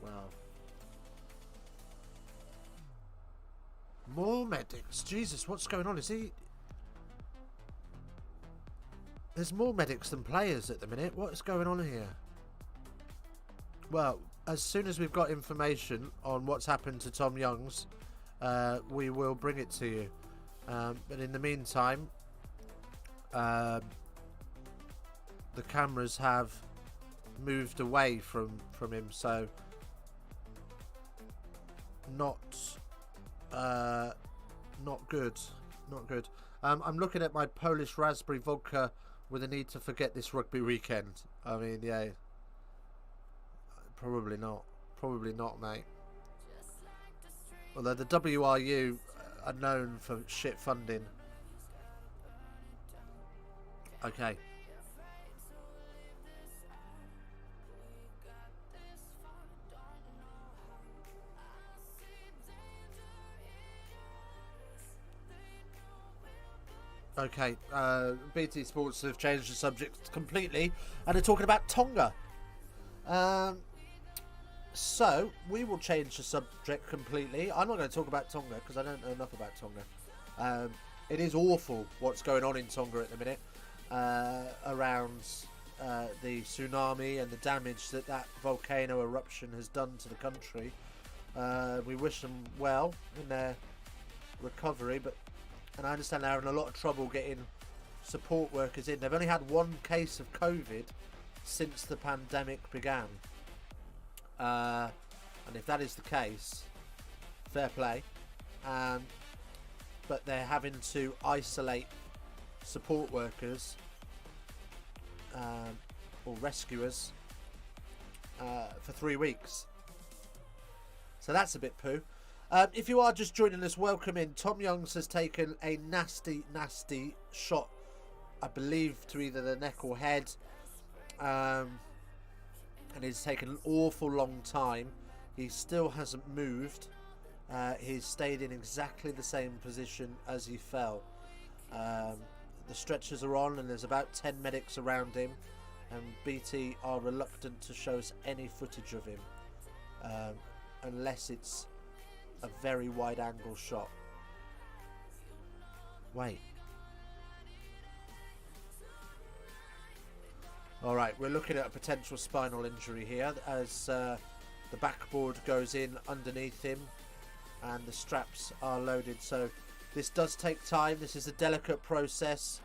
Wow. More medics. Jesus, what's going on? There's more medics than players at the minute. What is going on here? Well, as soon as we've got information on what's happened to Tom Youngs, we will bring it to you. But in the meantime, the cameras have moved away from him, so not good. Not good. I'm looking at my Polish raspberry vodka with a need to forget this rugby weekend. I mean, yeah. Probably not. Probably not, mate. Although the WRU are known for shit funding. Okay. Okay, BT Sports have changed the subject completely and are talking about Tonga. So, we will change the subject completely. I'm not going to talk about Tonga because I don't know enough about Tonga. It is awful what's going on in Tonga at the minute around the tsunami and the damage that volcano eruption has done to the country. We wish them well in their recovery, and I understand they're in a lot of trouble getting support workers in. They've only had 1 case of COVID since the pandemic began. And if that is the case, fair play. But they're having to isolate support workers or rescuers for 3 weeks. So that's a bit poo. If you are just joining us, welcome in. Tom Youngs has taken a nasty, nasty shot, I believe, to either the neck or head. And it's taken an awful long time. He still hasn't moved. He's stayed in exactly the same position as he fell. The stretchers are on and there's about 10 medics around him. And BT are reluctant to show us any footage of him. Unless it's a very wide angle shot. Wait. Alright, we're looking at a potential spinal injury here as the backboard goes in underneath him and the straps are loaded. So this does take time. This is a delicate process.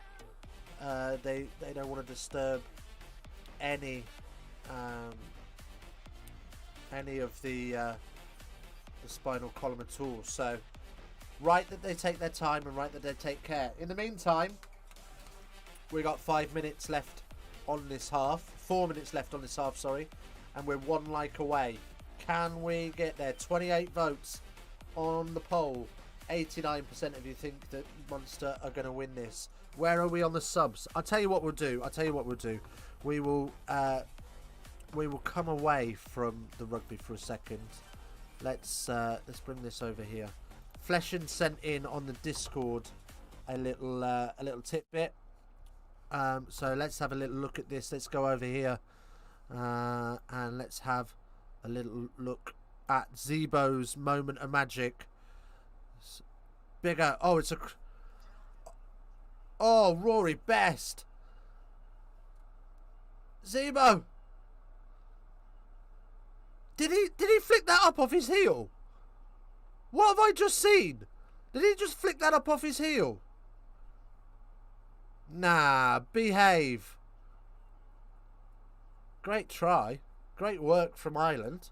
They don't want to disturb any of the spinal column at all. So right that they take their time and right that they take care. In the meantime, we got 5 minutes left on this half. 4 minutes left on this half, sorry. And we're 1 like away. Can we get there? 28 votes on the poll. 89% of you think that Munster are going to win this. Where are we on the subs? I'll tell you what we'll do. We will come away from the rugby for a second. Let's bring this over here. Fleshin sent in on the Discord a little tidbit. So let's have a little look at this. Let's go over here and let's have a little look at Zebo's moment of magic. Bigger. Oh, it's a. Oh, Rory Best. Zebo. Did he flick that up off his heel? What have I just seen? Did he just flick that up off his heel? Nah, behave. Great try. Great work from Ireland.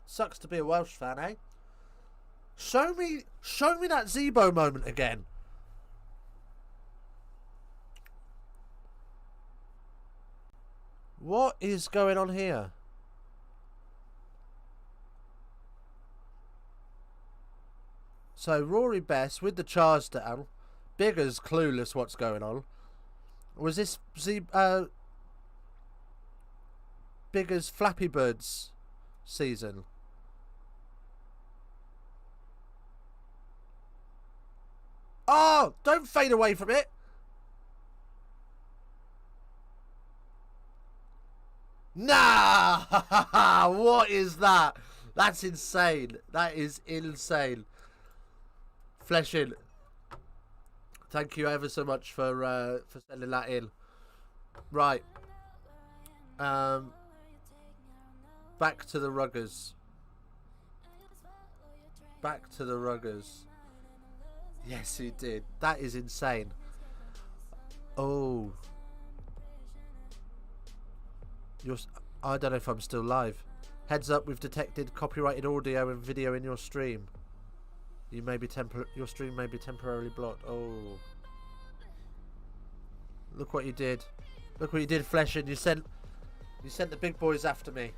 Sucks to be a Welsh fan, eh? Show me that Zebo moment again. What is going on here? So Rory Best with the charge down. Bigger's clueless what's going on. Was this Bigger's Flappy Birds season? Oh, don't fade away from it. Nah! What is that? That's insane. That is insane. Fleshing. Thank you ever so much for sending that in. Right. Back to the ruggers. Back to the ruggers. Yes, he did. That is insane. Oh. I don't know if I'm still live. Heads up, we've detected copyrighted audio and video in your stream. Your stream may be temporarily blocked. Oh. Look what you did. Look what you did, Fleshin. You sent the big boys after me.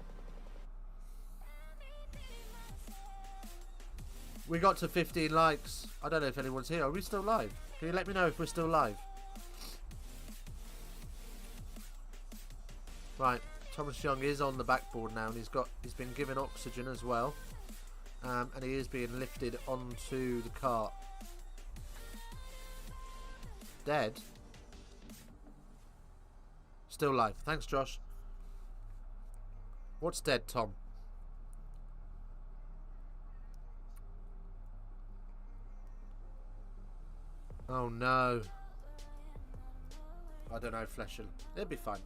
We got to 15 likes. I don't know if anyone's here. Are we still live? Can you let me know if we're still live? Right. Thomas Young is on the backboard now, and he's been given oxygen as well, and he is being lifted onto the cart. Dead. Still live. Thanks, Josh. What's dead, Tom? Oh no. I don't know, Fleshel. It'll be fine.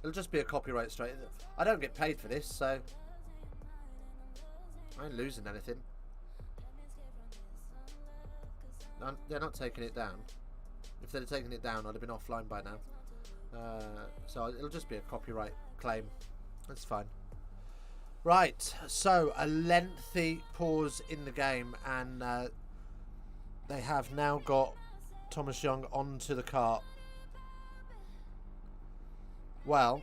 It'll just be a copyright straight. I don't get paid for this, so I ain't losing anything. They're not taking it down. If they'd have taken it down, I'd have been offline by now. So it'll just be a copyright claim. That's fine. Right, so a lengthy pause in the game, and they have now got Thomas Young onto the cart. Well,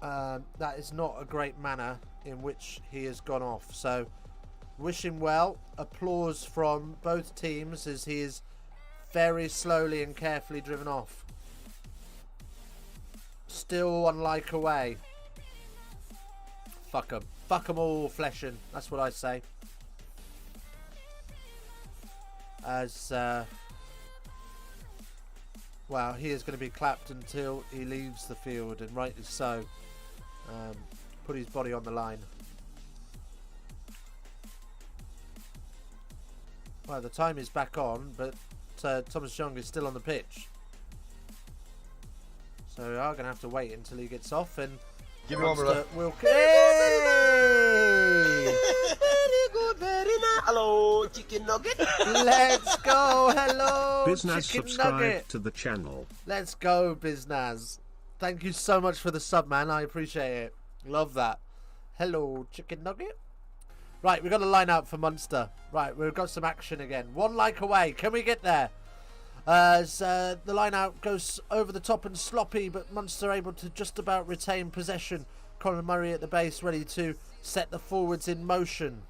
that is not a great manner in which he has gone off. So, wish him well. Applause from both teams as he is very slowly and carefully driven off. Still 1 like away. Fuck 'em. Fuck 'em all, Fleshin. That's what I say. As... well, he is going to be clapped until he leaves the field, and rightly so. Put his body on the line. Well, the time is back on, but Thomas Young is still on the pitch. So we are going to have to wait until he gets off, and give me one, brother. Hey! Very good, very nice. Hello, chicken nugget. Let's go. Hello, Biznaz, chicken subscribe nugget to the channel. Let's go, Biznaz. Thank you so much for the sub, man. I appreciate it. Love that. Hello, chicken nugget. Right, we've got to line out for Munster. Right, we've got some action again. 1 like away. Can we get there? As the line out goes over the top and sloppy, but Munster able to just about retain possession. Colin Murray at the base, ready to set the forwards in motion.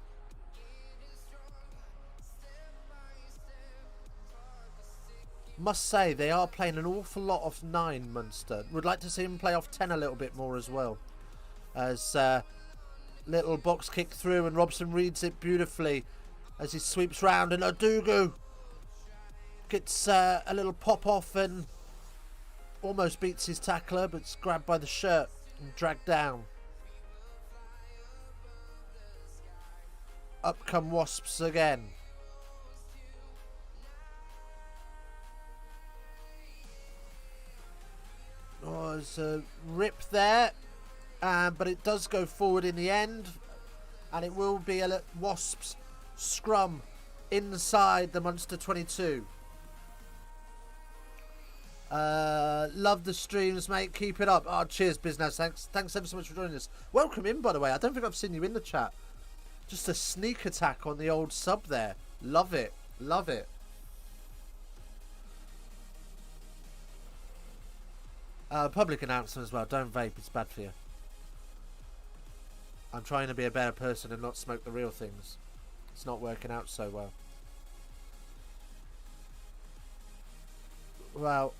Must say, they are playing an awful lot off 9, Munster. Would like to see him play off 10 a little bit more as well. As little box kick through, and Robson reads it beautifully as he sweeps round, and Odugu gets a little pop off and almost beats his tackler, but it's grabbed by the shirt and dragged down. Up come Wasps again. Oh, there's a rip there, but it does go forward in the end, and it will be a Wasps scrum inside the Munster 22. Love the streams, mate. Keep it up. Oh, cheers, Biznaz. Thanks ever so much for joining us. Welcome in, by the way. I don't think I've seen you in the chat. Just a sneak attack on the old sub there. Love it. Love it. Public announcement as well. Don't vape. It's bad for you. I'm trying to be a better person and not smoke the real things. It's not working out so well. Well,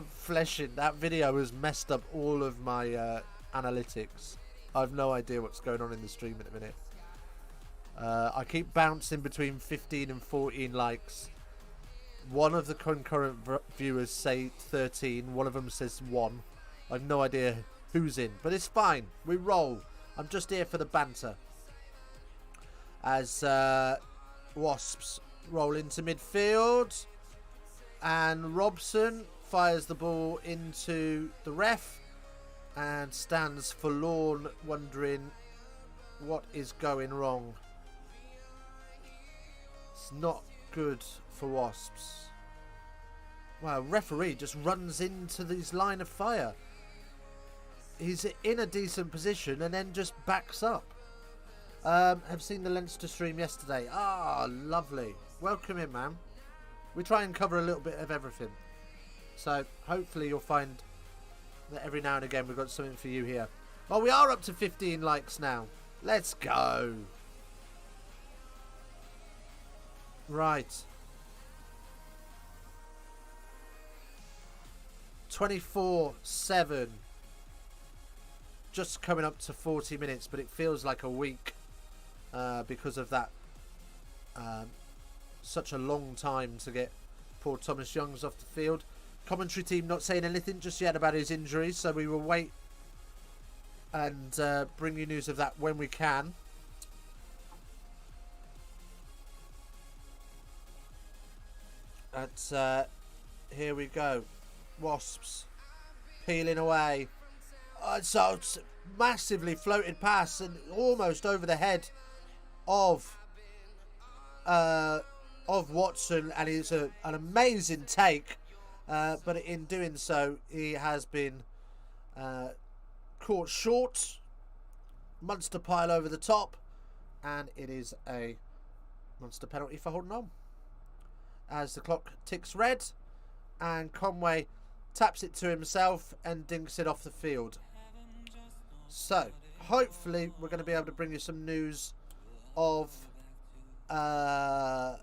Fleshing, that video has messed up all of my analytics. I have no idea what's going on in the stream at the minute. I keep bouncing between 15 and 14 likes. One of the concurrent viewers say 13. One of them says 1. I have no idea who's in, but it's fine. We roll. I'm just here for the banter. As Wasps roll into midfield. And Robson fires the ball into the ref. And stands forlorn, wondering what is going wrong. It's not good for Wasps. Wow, referee just runs into this line of fire. He's in a decent position and then just backs up. Have seen the Leinster stream yesterday. Ah, lovely. Welcome in, man. We try and cover a little bit of everything. So hopefully you'll find that every now and again we've got something for you here. Well, we are up to 15 likes now. Let's go. Right. 24/7. Just coming up to 40 minutes, but it feels like a week because of that. Such a long time to get poor Thomas Youngs off the field. Commentary team not saying anything just yet about his injuries, so we will wait and bring you news of that when we can. But here we go. Wasps peeling away. So it's massively floated pass and almost over the head of Watson, and it's an amazing take. But in doing so, he has been caught short. Munster pile over the top, and it is a Munster penalty for holding on. As the clock ticks red, and Conway taps it to himself and dinks it off the field. So, hopefully, we're going to be able to bring you some news of Thomas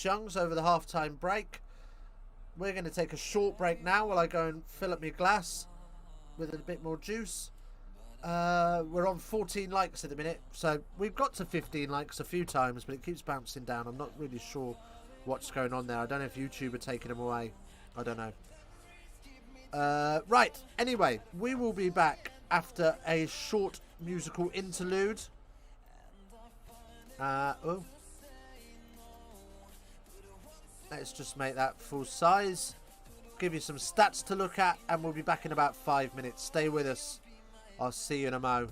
Youngs over the half-time break. We're going to take a short break now while I go and fill up my glass with a bit more juice. We're on 14 likes at the minute, so we've got to 15 likes a few times, but it keeps bouncing down. I'm not really sure what's going on there. I don't know if YouTube are taking them away. I don't know. Right, anyway, we will be back after a short musical interlude. Let's just make that full size. Give you some stats to look at, and we'll be back in about 5 minutes. Stay with us. I'll see you in a mo.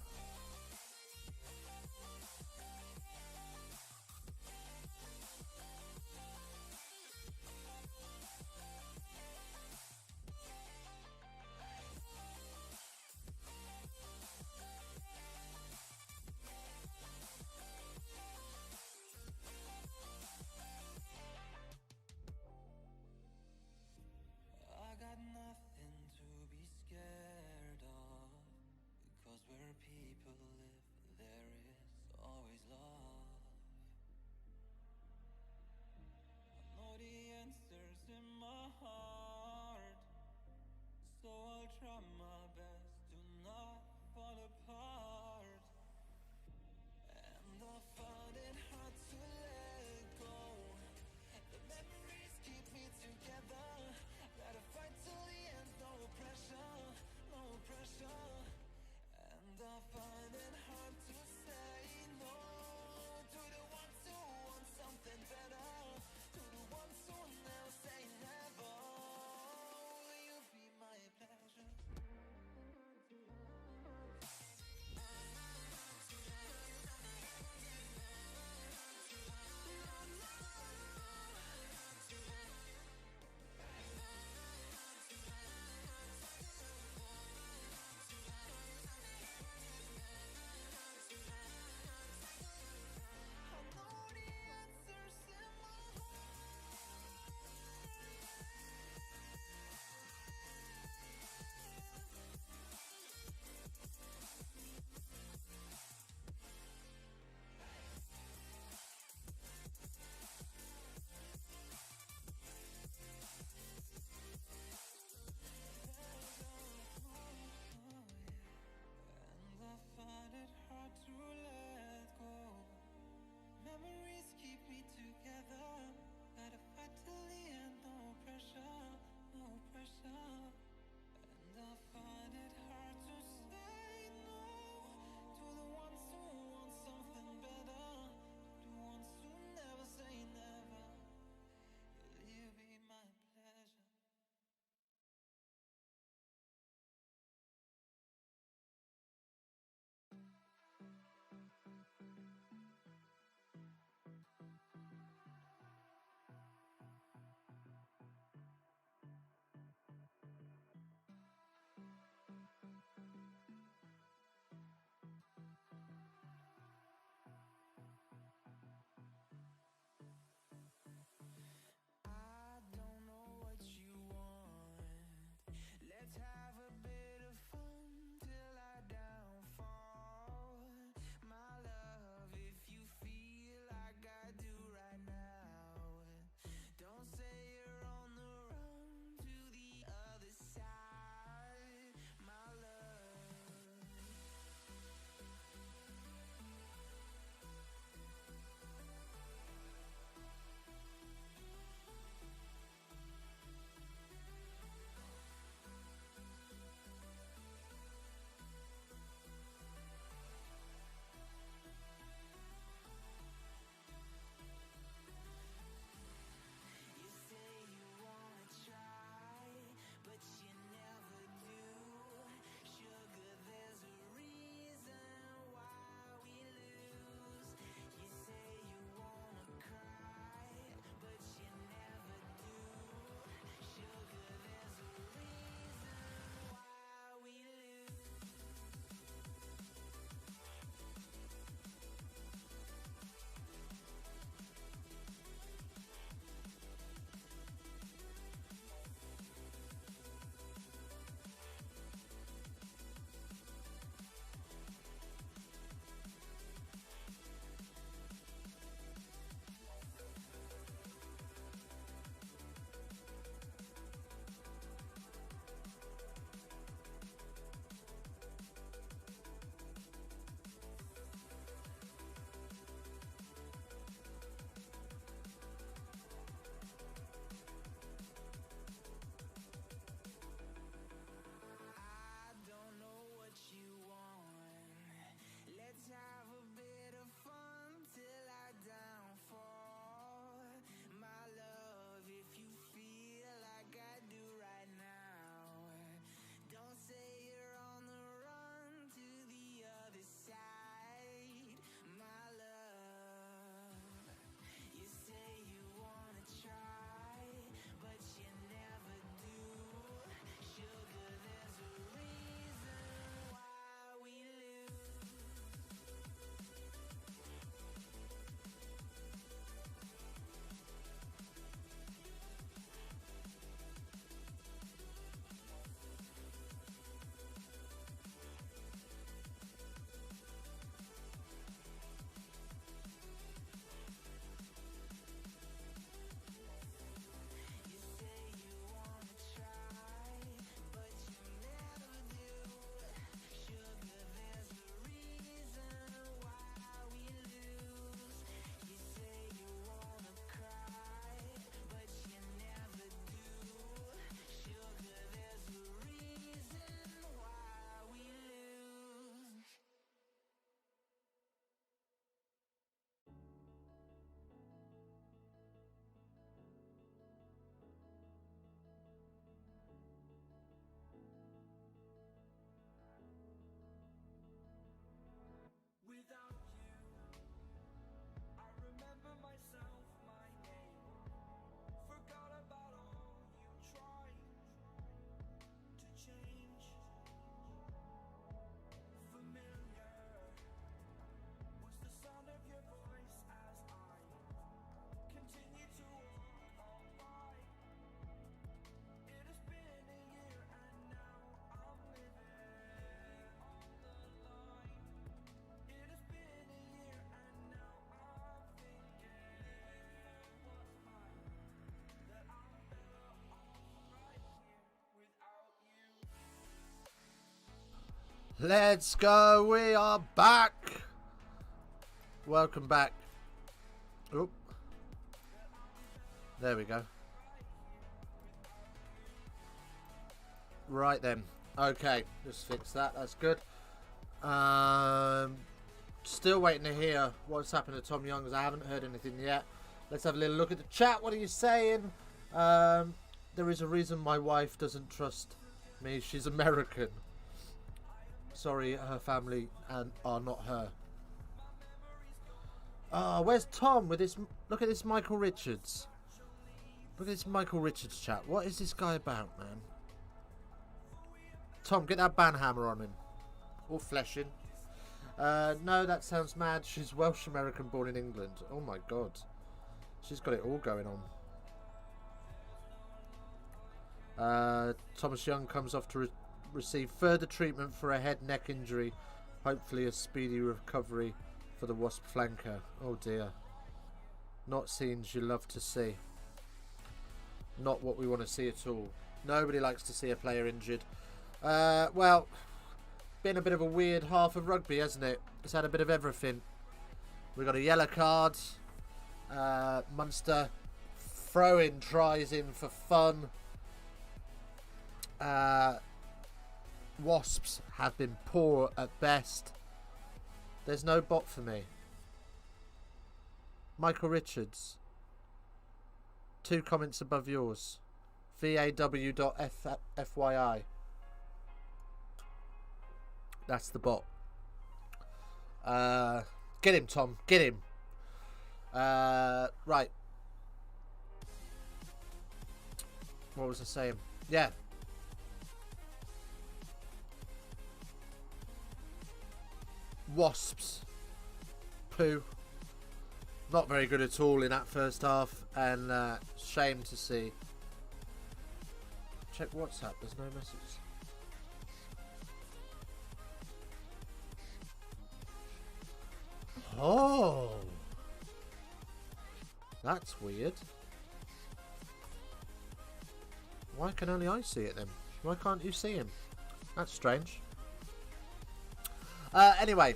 Let's go. We are back. Welcome back. Oh, there we go. Right then. Okay, just fix that. That's good. Still waiting to hear what's happened to Tom Youngs. I haven't heard anything yet. Let's have a little look at the chat. What are you saying? There is a reason my wife doesn't trust me. She's American. Sorry, her family and are not her. Oh, where's Tom with this? Look at this Michael Richards. Look at this Michael Richards chat. What is this guy about, man? Tom, get that banhammer on him. Or fleshing. No, that sounds mad. She's Welsh American born in England. Oh my god. She's got it all going on. Thomas Young comes off to receive further treatment for a head neck injury. Hopefully a speedy recovery for the Wasp flanker. Oh dear. Not scenes you love to see. Not what we want to see at all. Nobody likes to see a player injured. Well, been a bit of a weird half of rugby, hasn't it? It's had a bit of everything. We got a yellow card. Munster throwing tries in for fun. Wasps have been poor at best. There's no bot for me. Michael Richards. 2 comments above yours. VAW.FYI. That's the bot. Get him, Tom. Get him. Right. What was I saying? Yeah. Wasps. Poo. Not very good at all in that first half. And shame to see. Check WhatsApp. There's no message. Oh. That's weird. Why can only I see it then? Why can't you see him? That's strange. Anyway.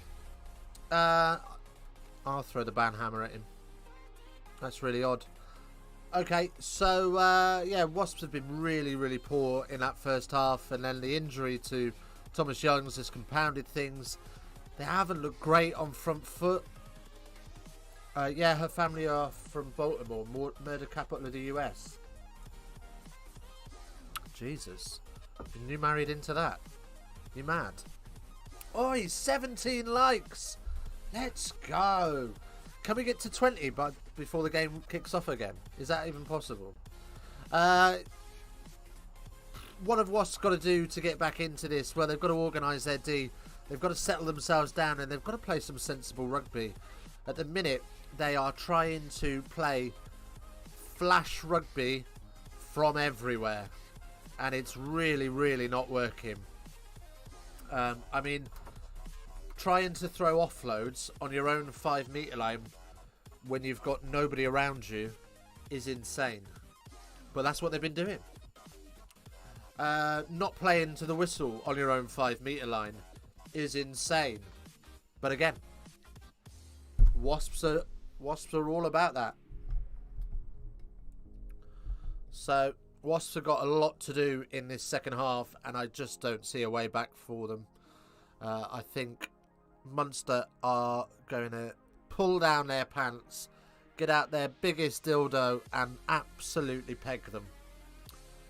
I'll throw the banhammer at him. That's really odd. Okay, so yeah, Wasps have been really, really poor in that first half, and then the injury to Thomas Youngs has compounded things. They haven't looked great on front foot. Yeah, her family are from Baltimore, murder capital of the US. Jesus, you married into that? You mad? Oh, he's 17 likes. Let's go. Can we get to 20 before the game kicks off again? Is that even possible? What have Wasps got to do to get back into this? Well, they've got to organise their D. They've got to settle themselves down, and they've got to play some sensible rugby. At the minute, they are trying to play flash rugby from everywhere, and it's really, really not working. I mean, trying to throw offloads on your own 5 metre line when you've got nobody around you is insane. But that's what they've been doing. Not playing to the whistle on your own 5 metre line is insane. But again, Wasps are all about that. So Wasps have got a lot to do in this second half, and I just don't see a way back for them. I think Munster are going to pull down their pants, get out their biggest dildo, and absolutely peg them.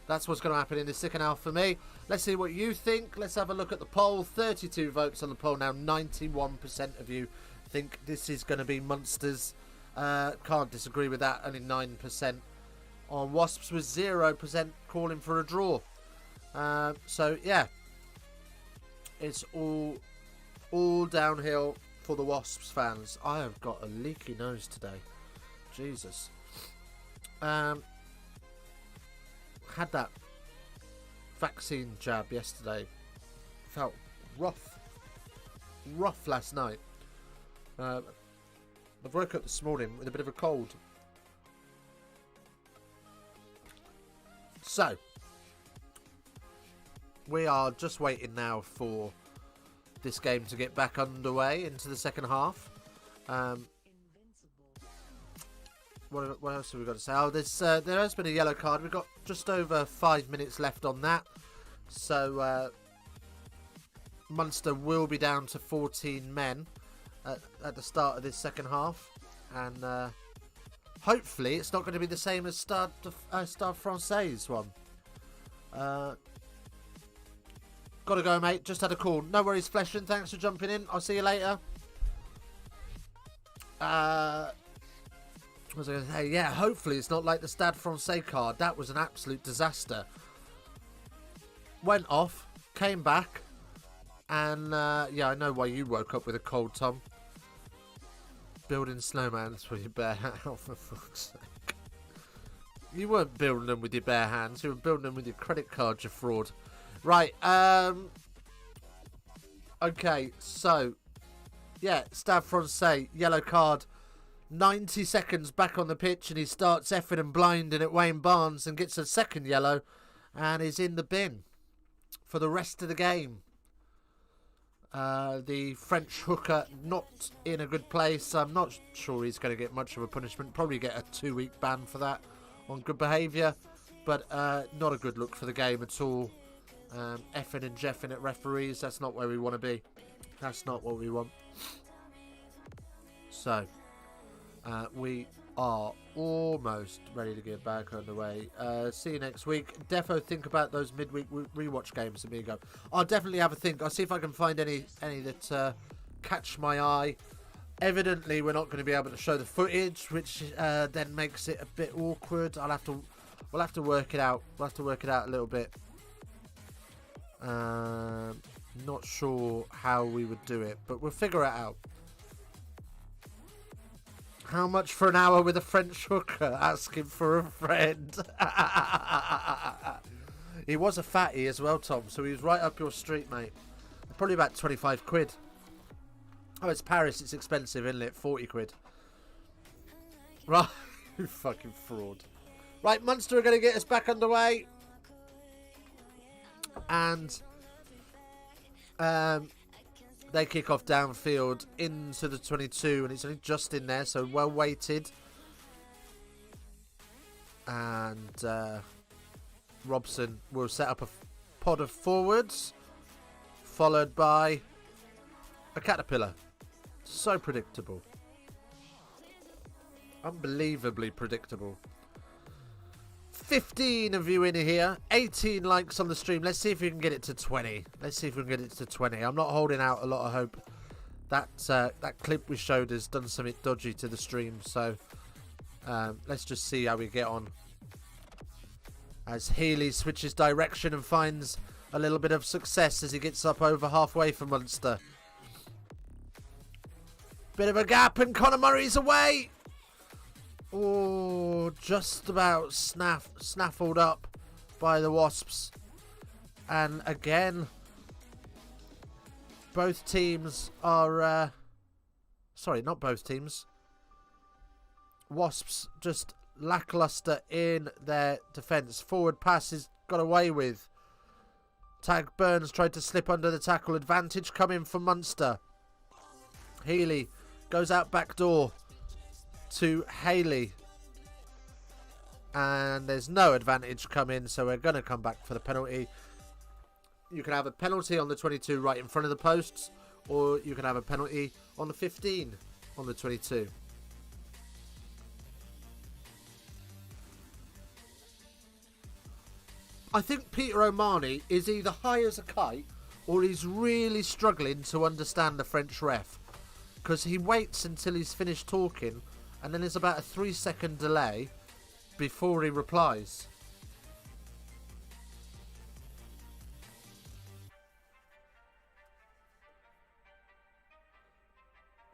That's what's going to happen in the second half for me. Let's see what you think. Let's have a look at the poll. 32 votes on the poll now. 91% of you think this is going to be Munster's. Can't disagree with that. Only 9% on Wasps, with 0% calling for a draw. So yeah, it's all downhill for the Wasps fans. I have got a leaky nose today. Jesus. Had that vaccine jab yesterday. Felt rough last night. I woke up this morning with a bit of a cold. So we are just waiting now for this game to get back underway into the second half. What else have we got to say? Oh, there has been a yellow card. We've got just over 5 minutes left on that. So Munster will be down to 14 men at the start of this second half. And hopefully it's not going to be the same as Stade Français one. Gotta go, mate. Just had a call. No worries, Fleshing. Thanks for jumping in. I'll see you later. What was I going to say? Yeah, hopefully it's not like the Stade Francais card. That was an absolute disaster. Went off, came back, and yeah, I know why you woke up with a cold, Tom. Building snowmans with your bare hands, for fuck's sake. You weren't building them with your bare hands. You were building them with your credit card, you fraud. Right, okay, so, yeah, Stade Francais, yellow card. 90 seconds back on the pitch and he starts effing and blinding at Wayne Barnes and gets a second yellow and is in the bin for the rest of the game. The French hooker not in a good place. I'm not sure he's going to get much of a punishment. Probably get a 2-week ban for that on good behaviour, but not a good look for the game at all. Effing and jeffing at referees, that's not where we want to be. That's not what we want. So we are almost ready to get back underway. See you next week. Defo think about those midweek rewatch games, amigo. I'll definitely have a think. I'll see if I can find any that catch my eye. Evidently, we're not going to be able to show the footage, which then makes it a bit awkward. We'll have to work it out. We'll have to work it out a little bit. Not sure how we would do it, but we'll figure it out. How much for an hour with a French hooker asking for a friend? He was a fatty as well, Tom, so he was right up your street, mate. Probably about 25 quid. Oh, it's Paris, it's expensive, isn't it? 40 quid. Right, you fucking fraud. Right, Munster are going to get us back underway. And they kick off downfield into the 22, and it's only just in there, so well weighted. And Robson will set up a pod of forwards, followed by a caterpillar. So predictable. Unbelievably predictable. 15 of you in here, 18 likes on the stream. Let's see if we can get it to 20. Let's see if we can get it to 20. I'm not holding out a lot of hope. That clip we showed has done something dodgy to the stream, so let's just see how we get on. As Healy switches direction and finds a little bit of success as he gets up over halfway for Munster. Bit of a gap and Conor Murray's away. Oh, just about snaffled up by the Wasps. And again, both teams are... sorry, not both teams. Wasps just lackluster in their defence. Forward passes got away with. Tag Burns tried to slip under the tackle. Advantage coming for Munster. Healy goes out back door to Haley, and there's no advantage coming, so we're going to come back for the penalty. You can have a penalty on the 22 right in front of the posts, or you can have a penalty on the 15 on the 22. I think Peter O'Mahony is either high as a kite or he's really struggling to understand the French ref, because he waits until he's finished talking and then there's about a 3-second delay before he replies.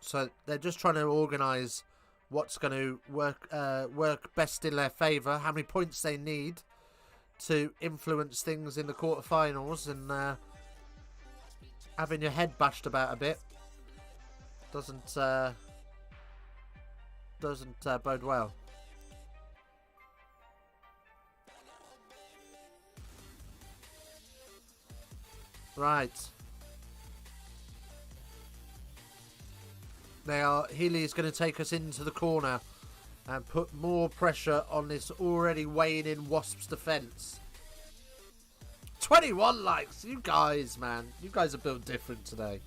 So they're just trying to organise what's going to work best in their favour, how many points they need to influence things in the quarterfinals, and having your head bashed about a bit doesn't bode well. Right. Now Healy is going to take us into the corner and put more pressure on this already weighing in Wasps defence. 21 likes. You guys, man. You guys are built different today.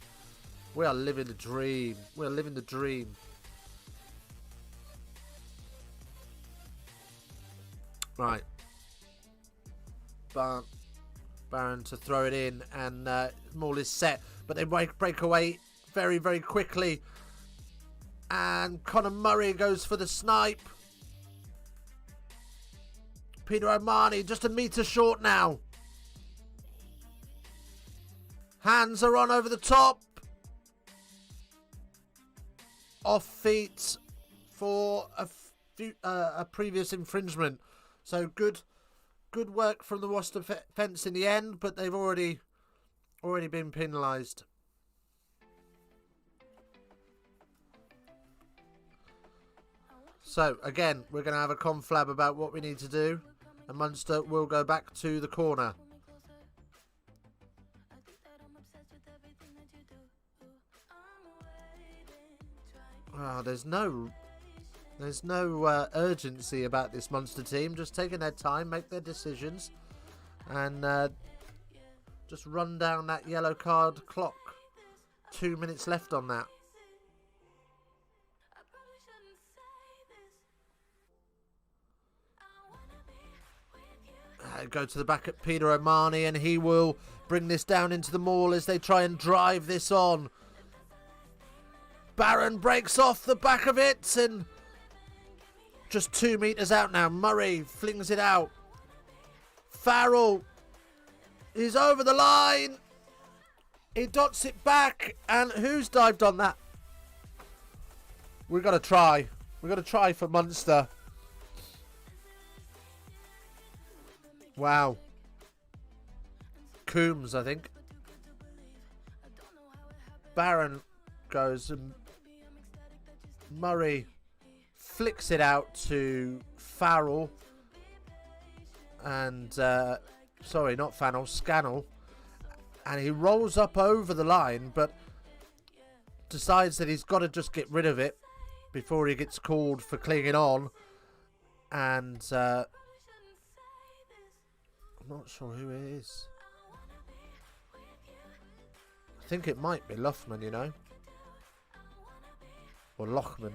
We are living the dream. We are living the dream. Right. Barron to throw it in, and Maul is set. But they break away very, very quickly. And Conor Murray goes for the snipe. Peter O'Mahony just a metre short now. Hands are on over the top. Off feet for a previous infringement. So good work from the Wasps defence in the end, but they've already been penalised. So again, we're going to have a conflab about what we need to do, and Munster will go back to the corner. Oh, there's no urgency about this Munster team. Just taking their time, make their decisions, and just run down that yellow card clock. 2 minutes left on that. Go to the back at Peter O'Mahony, and he will bring this down into the maul as they try and drive this on. Barron breaks off the back of it, and just 2 metres out now. Murray flings it out. Farrell is over the line. He dots it back, and who's dived on that? We've got to try. We've got to try for Munster. Wow. Coombs, I think. Barron goes, and Murray flicks it out to Farrell. And, sorry, not Fannell, Scannell. And he rolls up over the line, but decides that he's got to just get rid of it before he gets called for clinging on. And, I'm not sure who it is. I think it might be Loughman, you know. Or Loughman.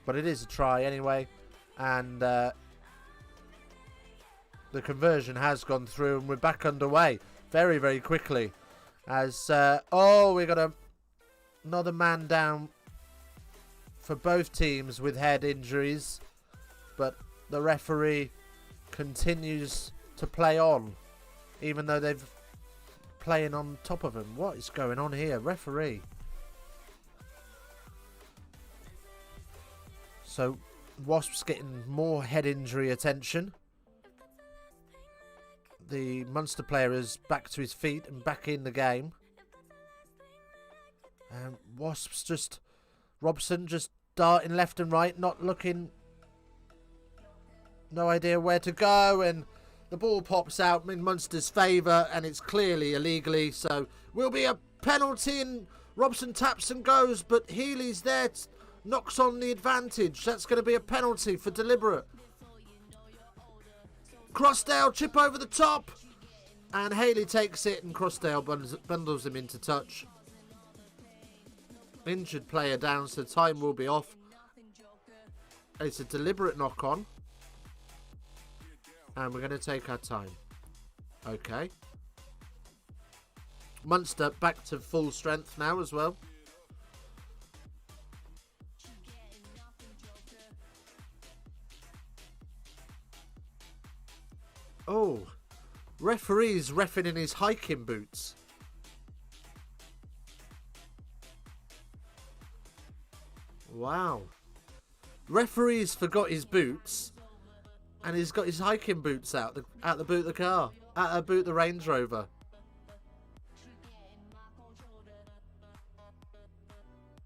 But it is a try anyway. And the conversion has gone through, and we're back underway very, very quickly. As, we got another man down for both teams with head injuries. But the referee continues to play on, even though they've playing on top of him. What is going on here, referee? So Wasps getting more head injury attention. The Munster player is back to his feet and back in the game. And Wasps just, Robson just darting left and right, not looking. No idea where to go, and the ball pops out in Munster's favour, and it's clearly illegally, so will be a penalty, and Robson taps and goes, but Healy's there, knocks on the advantage. That's going to be a penalty for deliberate. Crossdale, chip over the top, and Haley takes it, and Crossdale bundles him into touch. Injured player down, so time will be off. It's a deliberate knock-on. And we're going to take our time. Okay. Munster back to full strength now as well. Oh. Referee's reffing in his hiking boots. Wow. Referee's forgot his boots. And he's got his hiking boots out the boot of the car. Out the boot of the Range Rover.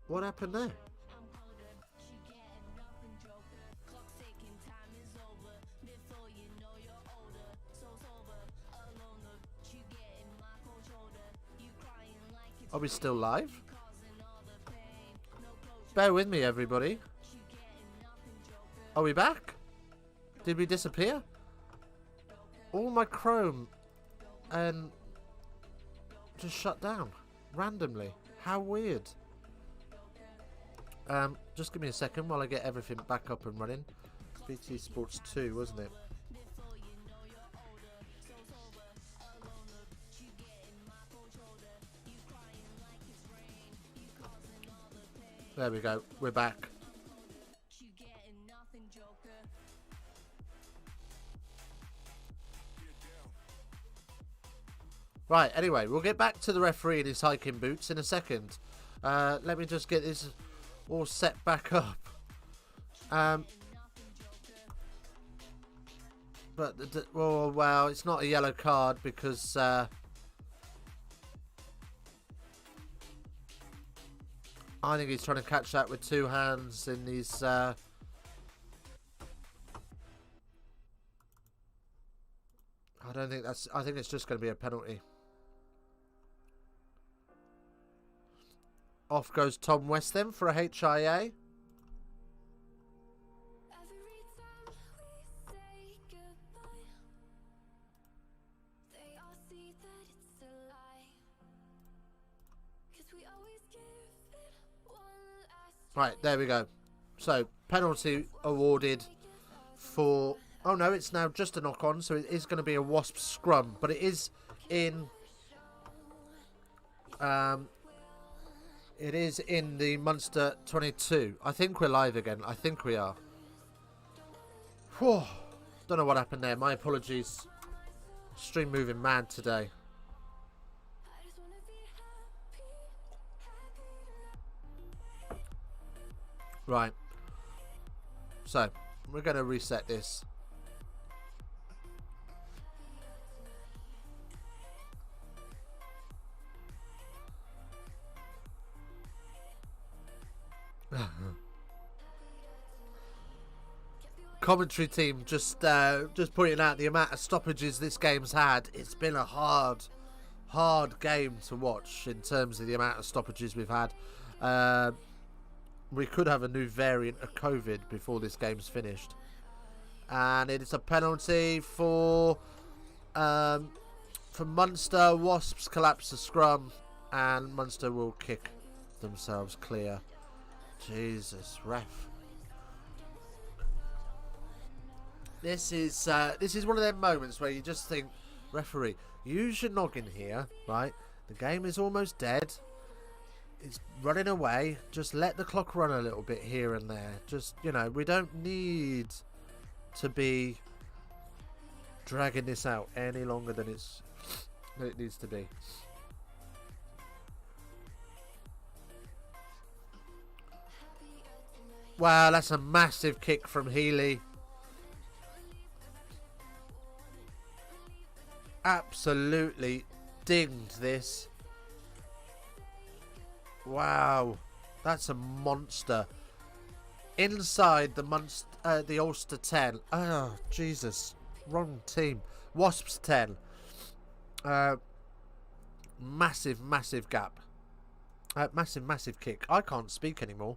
What happened there? Are we still live? Bear with me, everybody. Are we back? Did we disappear? All my Chrome and just shut down randomly. How weird. Just give me a second while I get everything back up and running. BT Sports 2, wasn't it? There we go. We're back. Right, anyway, we'll get back to the referee in his hiking boots in a second. Let me just get this all set back up. But, well, it's not a yellow card because... I think he's trying to catch that with two hands in these... I don't think that's... I think it's just going to be a penalty. Off goes Tom West then for a HIA. Right, there we go. So, penalty awarded for... Oh no, it's now just a knock-on, so it is going to be a Wasps scrum. But it is in... it is in the Munster 22. I think we're live again. I think we are. Whew. Don't know what happened there. My apologies. Stream moving mad today. Right. So, we're going to reset this. Commentary team just pointing out the amount of stoppages this game's had. It's been a hard game to watch in terms of the amount of stoppages we've had. We could have a new variant of COVID before this game's finished. And it's a penalty for Munster. Wasps collapse the scrum and Munster will kick themselves clear. Jesus, ref. This is one of them moments where you just think, referee, use your noggin here, right? The game is almost dead. It's running away. Just let the clock run a little bit here and there. Just, you know, we don't need to be dragging this out any longer than it needs to be. Wow, that's a massive kick from Healy. Absolutely dinged this. Wow, that's a monster. Inside the Ulster 10. Oh, Jesus. Wrong team. Wasps 10. Massive gap. Massive kick. I can't speak anymore.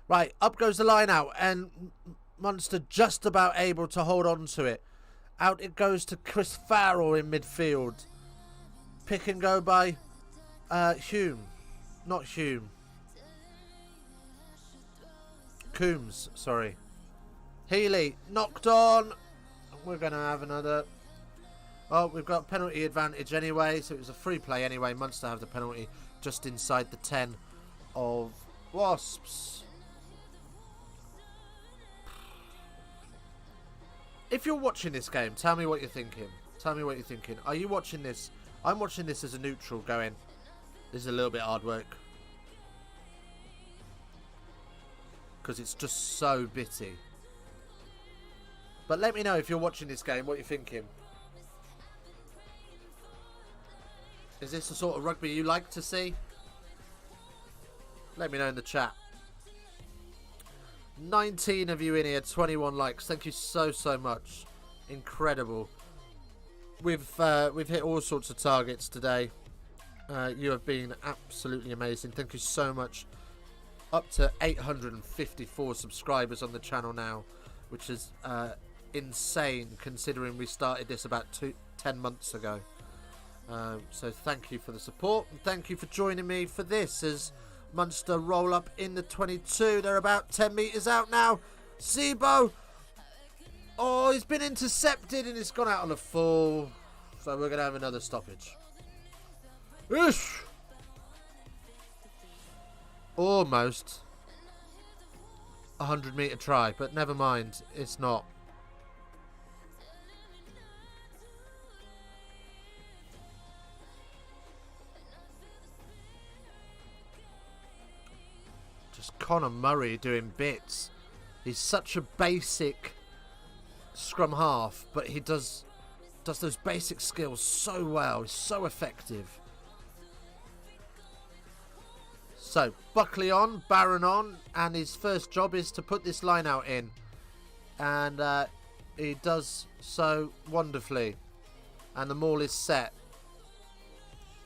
Right, up goes the line out, and Munster just about able to hold on to it. Out it goes to Chris Farrell in midfield. Pick and go by Hume. Not Hume. Coombs, sorry. Healy, knocked on. We're going to have another. Oh, we've got penalty advantage anyway, so it was a free play anyway. Munster have the penalty just inside the 10 of Wasps. If you're watching this game, tell me what you're thinking. Tell me what you're thinking. Are you watching this? I'm watching this as a neutral going, this is a little bit hard work. Because it's just so bitty. But let me know if you're watching this game, what you're thinking. Is this the sort of rugby you like to see? Let me know in the chat. 19 of you in here, 21 likes. Thank you so much. Incredible. We've hit all sorts of targets today. You have been absolutely amazing. Thank you so much. Up to 854 subscribers on the channel now, which is insane considering we started this about 10 months ago. So thank you for the support, and thank you for joining me for this as Munster roll up in the 22. They're about 10 metres out now. Zebo. Oh, he's been intercepted and it's gone out on the full. So we're going to have another stoppage. Ish. Almost. 100-metre try, but never mind, it's not. Just Conor Murray doing bits. He's such a basic scrum half, but he does those basic skills so well. He's so effective. So, Buckley on, Barron on, and his first job is to put this line out in. And he does so wonderfully. And the maul is set.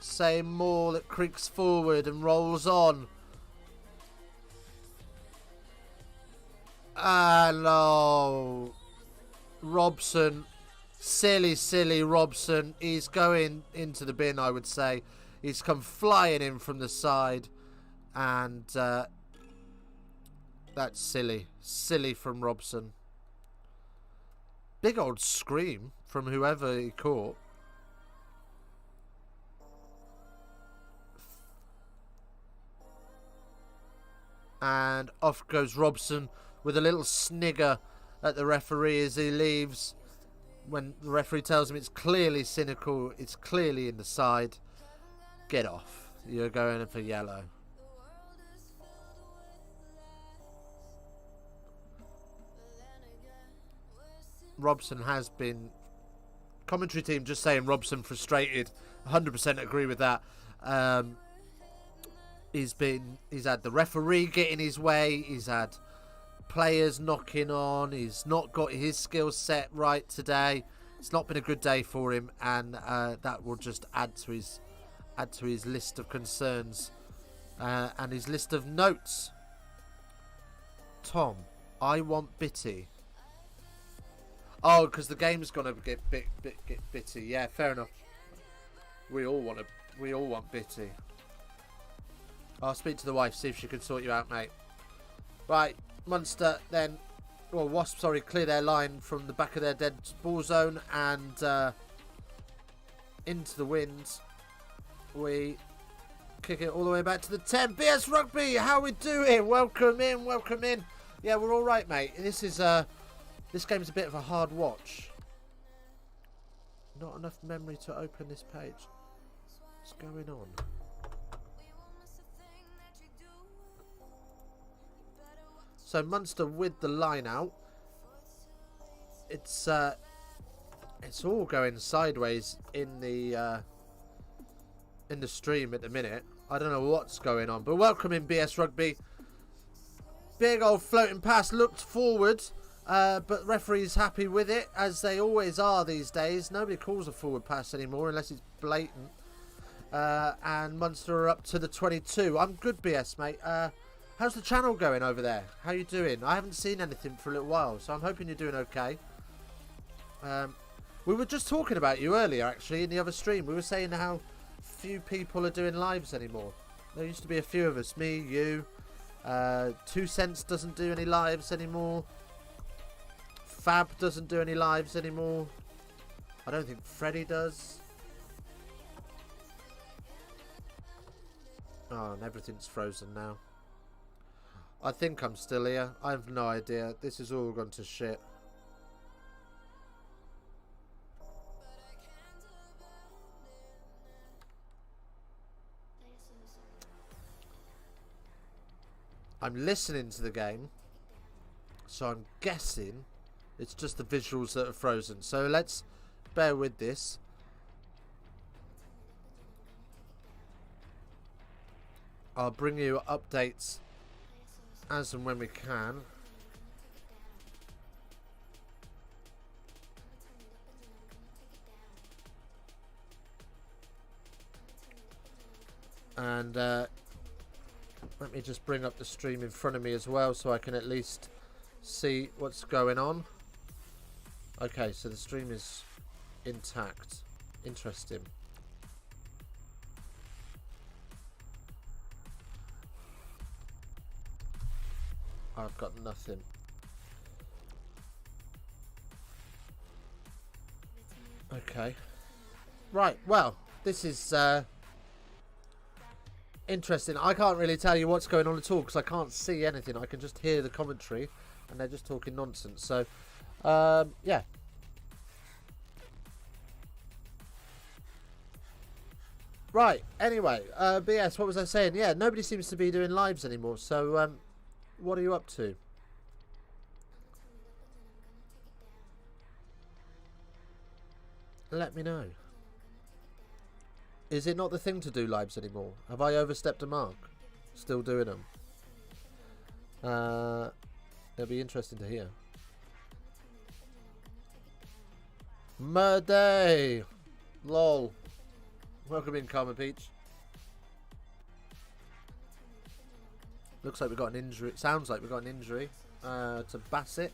Same maul that creaks forward and rolls on. And oh, Robson. Silly Robson. He's going into the bin, I would say. He's come flying in from the side. And that's silly. Silly from Robson. Big old scream from whoever he caught. And off goes Robson with a little snigger at the referee as he leaves. When the referee tells him it's clearly cynical, it's clearly in the side. Get off. You're going for yellow. Robson has been... Commentary team just saying Robson frustrated. 100% agree with that. He's had the referee get in his way. He's had players knocking on. He's not got his skill set right today. It's not been a good day for him, and that will just add to his list of concerns and his list of notes. Tom, I want Bitty. Oh, because the game's gonna get bitty. Yeah, fair enough. We all want Bitty. I'll speak to the wife, see if she can sort you out, mate. Right, Munster then, well, Wasps, sorry, clear their line from the back of their dead ball zone and into the wind. We kick it all the way back to the 10. BS Rugby, how we doing? Welcome in, welcome in. Yeah, we're all right, mate. This game's a bit of a hard watch. Not enough memory to open this page. What's going on? So Munster with the line out. It's all going sideways in the stream at the minute. I don't know what's going on, but welcome in BS Rugby. Big old floating pass looked forward. But referee's happy with it, as they always are these days. Nobody calls a forward pass anymore unless it's blatant. And Munster are up to the 22. I'm good, BS, mate. How's the channel going over there? How you doing? I haven't seen anything for a little while, so I'm hoping you're doing okay. We were just talking about you earlier, actually, in the other stream. We were saying how few people are doing lives anymore. There used to be a few of us. Me, you. 2 Cents doesn't do any lives anymore. Fab doesn't do any lives anymore. I don't think Freddie does. Oh, and everything's frozen now. I think I'm still here. I have no idea. This has all gone to shit. I'm listening to the game, so I'm guessing it's just the visuals that are frozen. So let's bear with this. I'll bring you updates as and when we can. And let me just bring up the stream in front of me as well, so I can at least see what's going on. Okay, so the stream is intact. Interesting. I've got nothing. Okay. Right, well, this is Interesting. I can't really tell you what's going on at all because I can't see anything. I can just hear the commentary and they're just talking nonsense. So, yeah. Right. Anyway, BS, what was I saying? Yeah, nobody seems to be doing lives anymore. So, what are you up to? Let me know. Is it not the thing to do lives anymore? Have I overstepped a mark? Still doing them? It'll be interesting to hear. Murday! Lol. Welcome in, Karma Peach. Looks like we've got an injury. Sounds like we've got an injury to Bassett.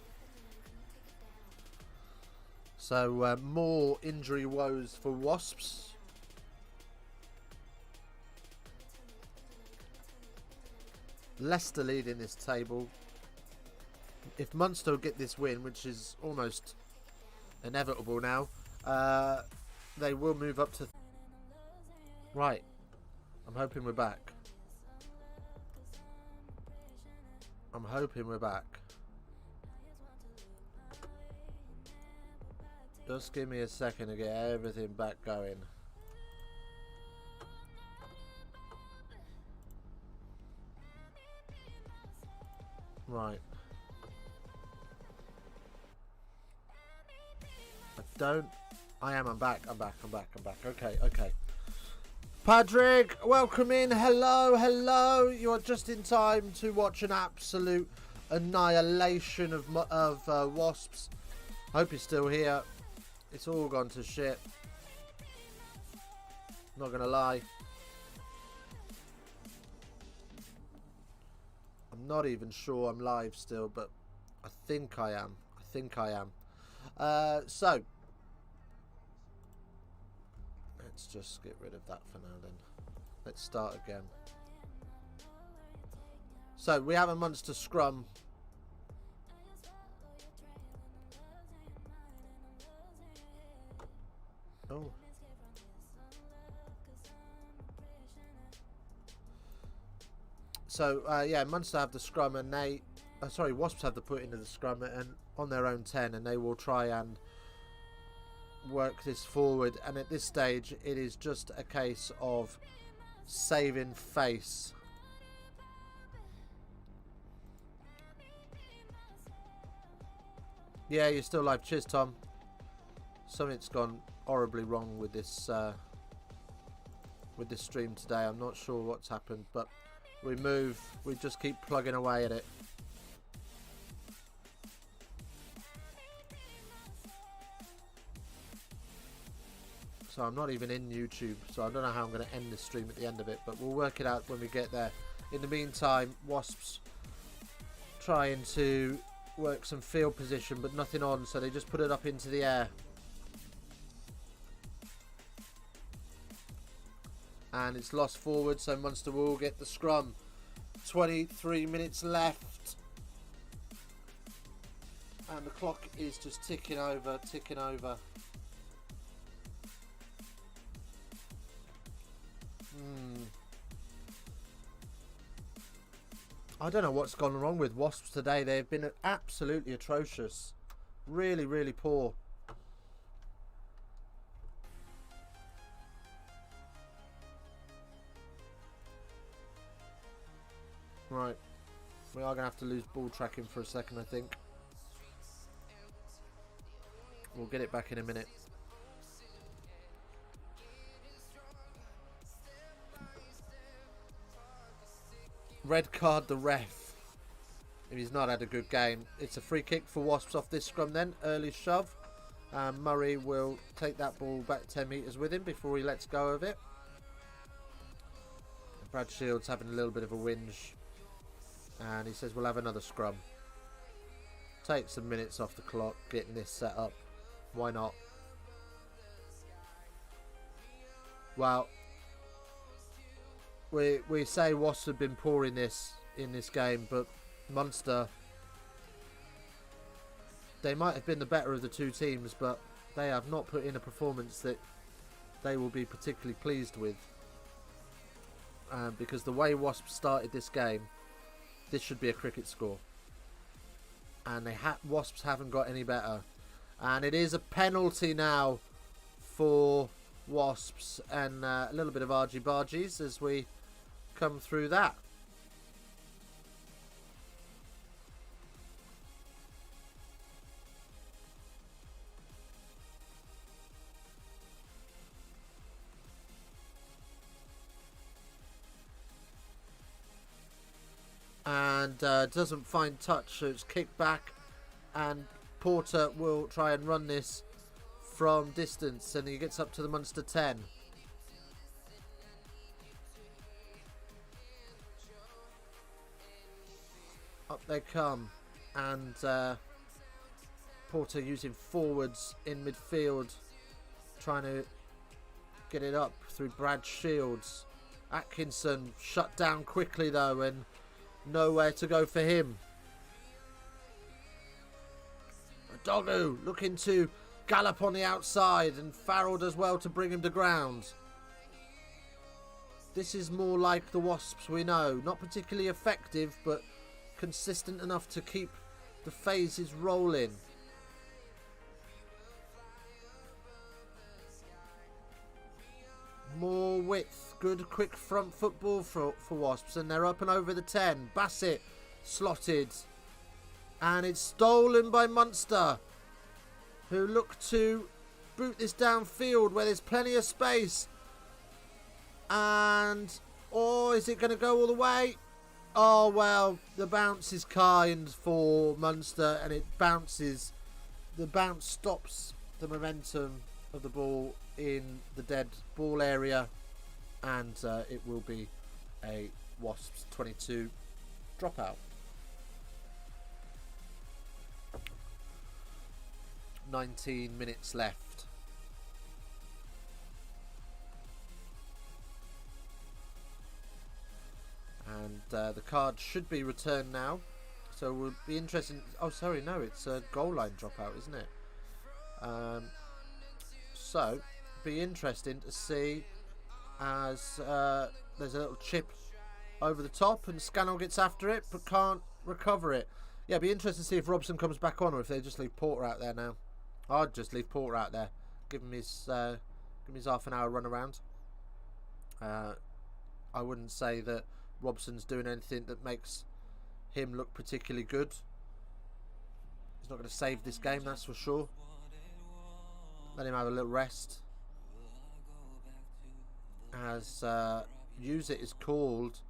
So, more injury woes for Wasps. Leicester leading this table. If Munster get this win, which is almost inevitable now, they will move up to... Right. I'm hoping we're back. I'm hoping we're back. Just give me a second to get everything back going. Right. I'm back. Okay. Patrick, welcome in. Hello. You are just in time to watch an absolute annihilation of Wasps. Hope you're still here. It's all gone to shit. Not gonna lie. I'm not even sure I'm live still, but I think I am. So let's just get rid of that for now then. Let's start again. So we have a Munster scrum. Oh. So, yeah, Munster have the scrum and they... sorry, Wasps have the put into the scrum and on their own 10 and they will try and work this forward. And at this stage, it is just a case of saving face. Yeah, you're still live. Cheers, Tom. Something's gone horribly wrong with this stream today. I'm not sure what's happened, but... we just keep plugging away at it. So I'm not even in YouTube, so I don't know how I'm going to end this stream at the end of it, but we'll work it out when we get there. In the meantime, Wasps trying to work some field position, but nothing on, so they just put it up into the air. And it's lost forward, so Munster will get the scrum. 23 minutes left. And the clock is just ticking over. I don't know what's gone wrong with Wasps today. They've been absolutely atrocious. Really, really poor. Right, we are going to have to lose ball tracking for a second, I think. We'll get it back in a minute. Red card the ref. If he's not had a good game. It's a free kick for Wasps off this scrum then. Early shove. Murray will take that ball back 10 metres with him before he lets go of it. Brad Shields having a little bit of a whinge. And he says we'll have another scrum. Take some minutes off the clock, getting this set up. Why not? Well, we say Wasps have been poor in this game, but Munster, they might have been the better of the two teams, but they have not put in a performance that they will be particularly pleased with. because the way Wasps started this game, this should be a cricket score. And Wasps haven't got any better. And it is a penalty now for Wasps, and a little bit of argy-bargies as we come through that. And doesn't find touch, so it's kicked back, and Porter will try and run this from distance, and he gets up to the Munster 10. Up they come, and Porter using forwards in midfield, trying to get it up through Brad Shields. Atkinson shut down quickly though, and nowhere to go for him. Dogu looking to gallop on the outside, and Farrell does well to bring him to ground. This is more like the Wasps we know. Not particularly effective, but consistent enough to keep the phases rolling. More width. Good quick front football for Wasps, and they're up and over the 10. Bassett slotted, and it's stolen by Munster, who look to boot this downfield where there's plenty of space. And is it going to go all the way? Oh well, the bounce is kind for Munster, and it bounces. The bounce stops the momentum of the ball in the dead ball area, and it will be a Wasps 22 dropout. 19 minutes left. And the card should be returned now, so we'll be interested. Oh sorry, no, it's a goal line dropout, isn't it? So be interesting to see as there's a little chip over the top, and Scannell gets after it but can't recover it. Yeah, be interesting to see if Robson comes back on, or if they just leave Porter out there now. I'd just leave Porter out there, give him his half an hour run around. I wouldn't say that Robson's doing anything that makes him look particularly good. He's not going to save this game, that's for sure. Let him have a little rest. As use it is called.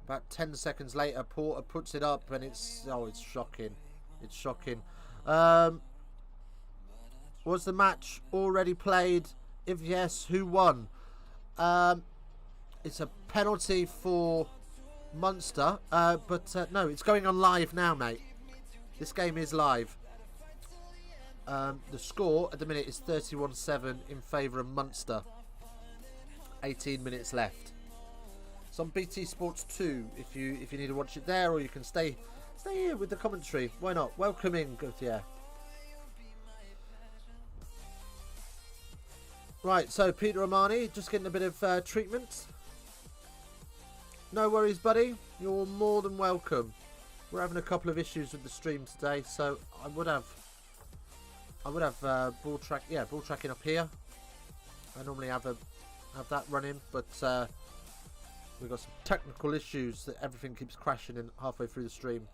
About 10 seconds later, Porter puts it up, and it's shocking. It's shocking. Was the match already played? If yes, who won? It's a penalty for Munster, but no, it's going on live now, mate. This game is live. The score at the minute is 31-7 in favour of Munster. 18 minutes left. It's on BT Sports 2 if you need to watch it there, or you can stay here with the commentary. Why not? Welcome in, Gauthier. Right, so Peter Omani just getting a bit of treatment. No worries, buddy. You're more than welcome. We're having a couple of issues with the stream today, so I would have ball tracking up here. I normally have that running, but we've got some technical issues that everything keeps crashing in halfway through the stream.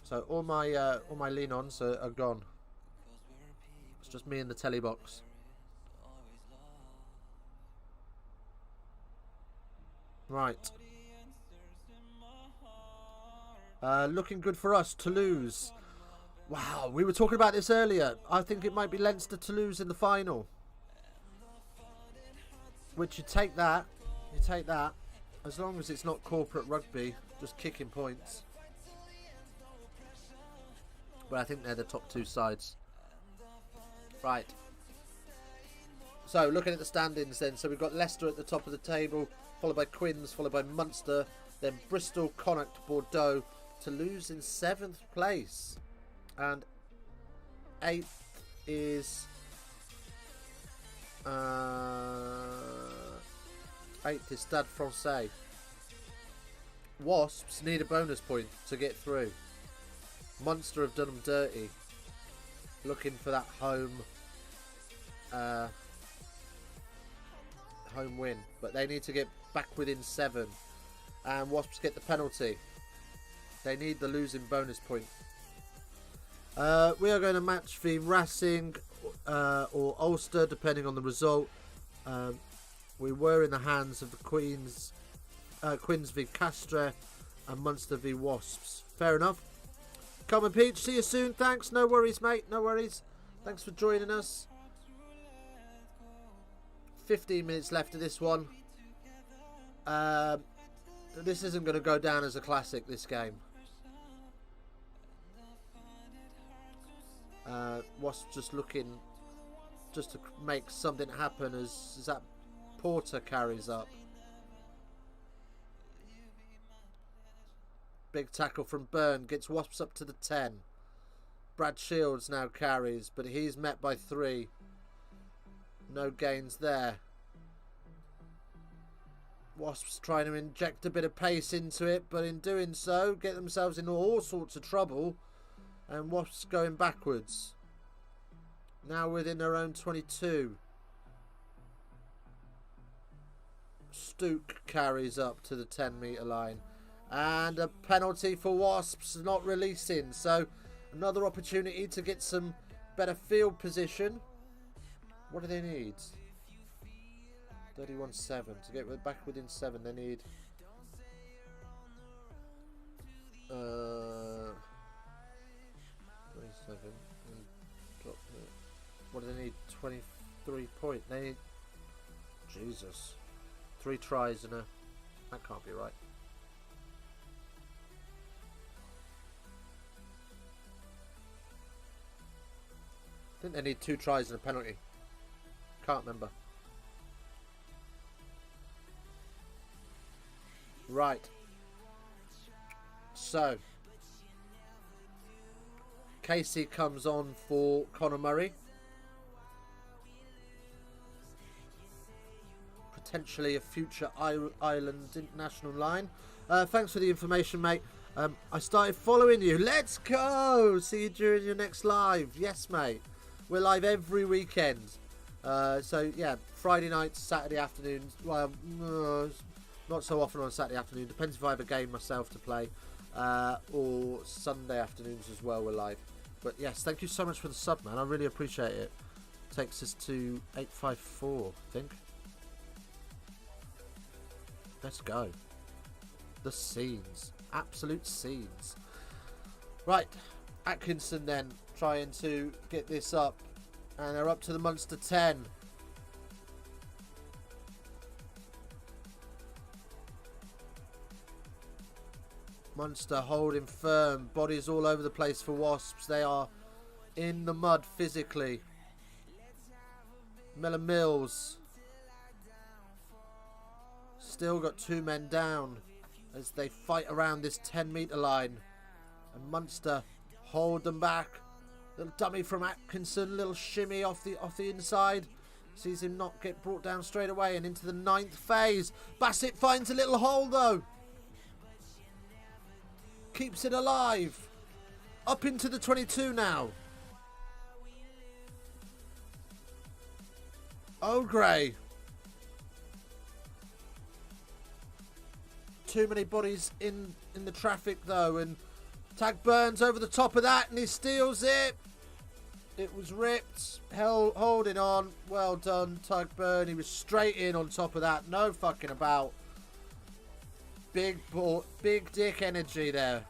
So all my lean-ons are gone. It's just me and the telly box. Right. Looking good for us. Toulouse. Wow, we were talking about this earlier. I think it might be Leinster-Toulouse in the final. Which you take that. As long as it's not corporate rugby, just kicking points. But I think they're the top two sides. Right. So, looking at the standings then. So, we've got Leicester at the top of the table, followed by Quins, followed by Munster, then Bristol, Connacht, Bordeaux, Toulouse in 7th place. And 8th is 8th is Stade Francais. Wasps need a bonus point to get through. Munster have done them dirty. Looking for that home win. But they need to get back within 7. And Wasps get the penalty. They need the losing bonus point. We are going to match the Racing or Ulster, depending on the result. We were in the hands of the Queens v Castres and Munster v Wasps. Fair enough. Common Peach, see you soon. Thanks. No worries, mate. No worries. Thanks for joining us. 15 minutes left of this one. This isn't going to go down as a classic, this game. Wasps just looking just to make something happen as that Porter carries up. Big tackle from Byrne gets Wasps up to the 10. Brad Shields now carries, but he's met by 3. No gains there. Wasps trying to inject a bit of pace into it, but in doing so get themselves into all sorts of trouble, and Wasps going backwards. Now within their own 22. Stook carries up to the 10-metre line. And a penalty for Wasps not releasing. So another opportunity to get some better field position. What do they need? 31-7. To get back within 7, they need 27. What do they need? 23 points. They need... Jesus. 3 tries and a... That can't be right. I think they need 2 tries and a penalty. Can't remember. Right. So. Casey comes on for Conor Murray. Potentially a future Ireland international line. Thanks for the information, mate. I started following you. Let's go! See you during your next live. Yes, mate. We're live every weekend. So, yeah, Friday nights, Saturday afternoons. Well, not so often on Saturday afternoon. Depends if I have a game myself to play. Or Sunday afternoons as well, we're live. But, yes, thank you so much for the sub, man. I really appreciate it. Takes us to 854, I think. Let's go. The scenes. Absolute scenes. Right. Atkinson then trying to get this up. And they're up to the Munster 10. Munster holding firm. Bodies all over the place for Wasps. They are in the mud physically. Miller Mills. Still got 2 men down as they fight around this 10-metre line. And Munster hold them back. Little dummy from Atkinson. Little shimmy off the inside. Sees him not get brought down straight away. And into the 9th phase. Bassett finds a little hole though. Keeps it alive. Up into the 22 now. O'Gray. Too many bodies in the traffic though, and Tag Burns over the top of that and he steals it. It was ripped. Holding on. Well done, Tag Burn. He was straight in on top of that. No fucking about. Big dick energy there.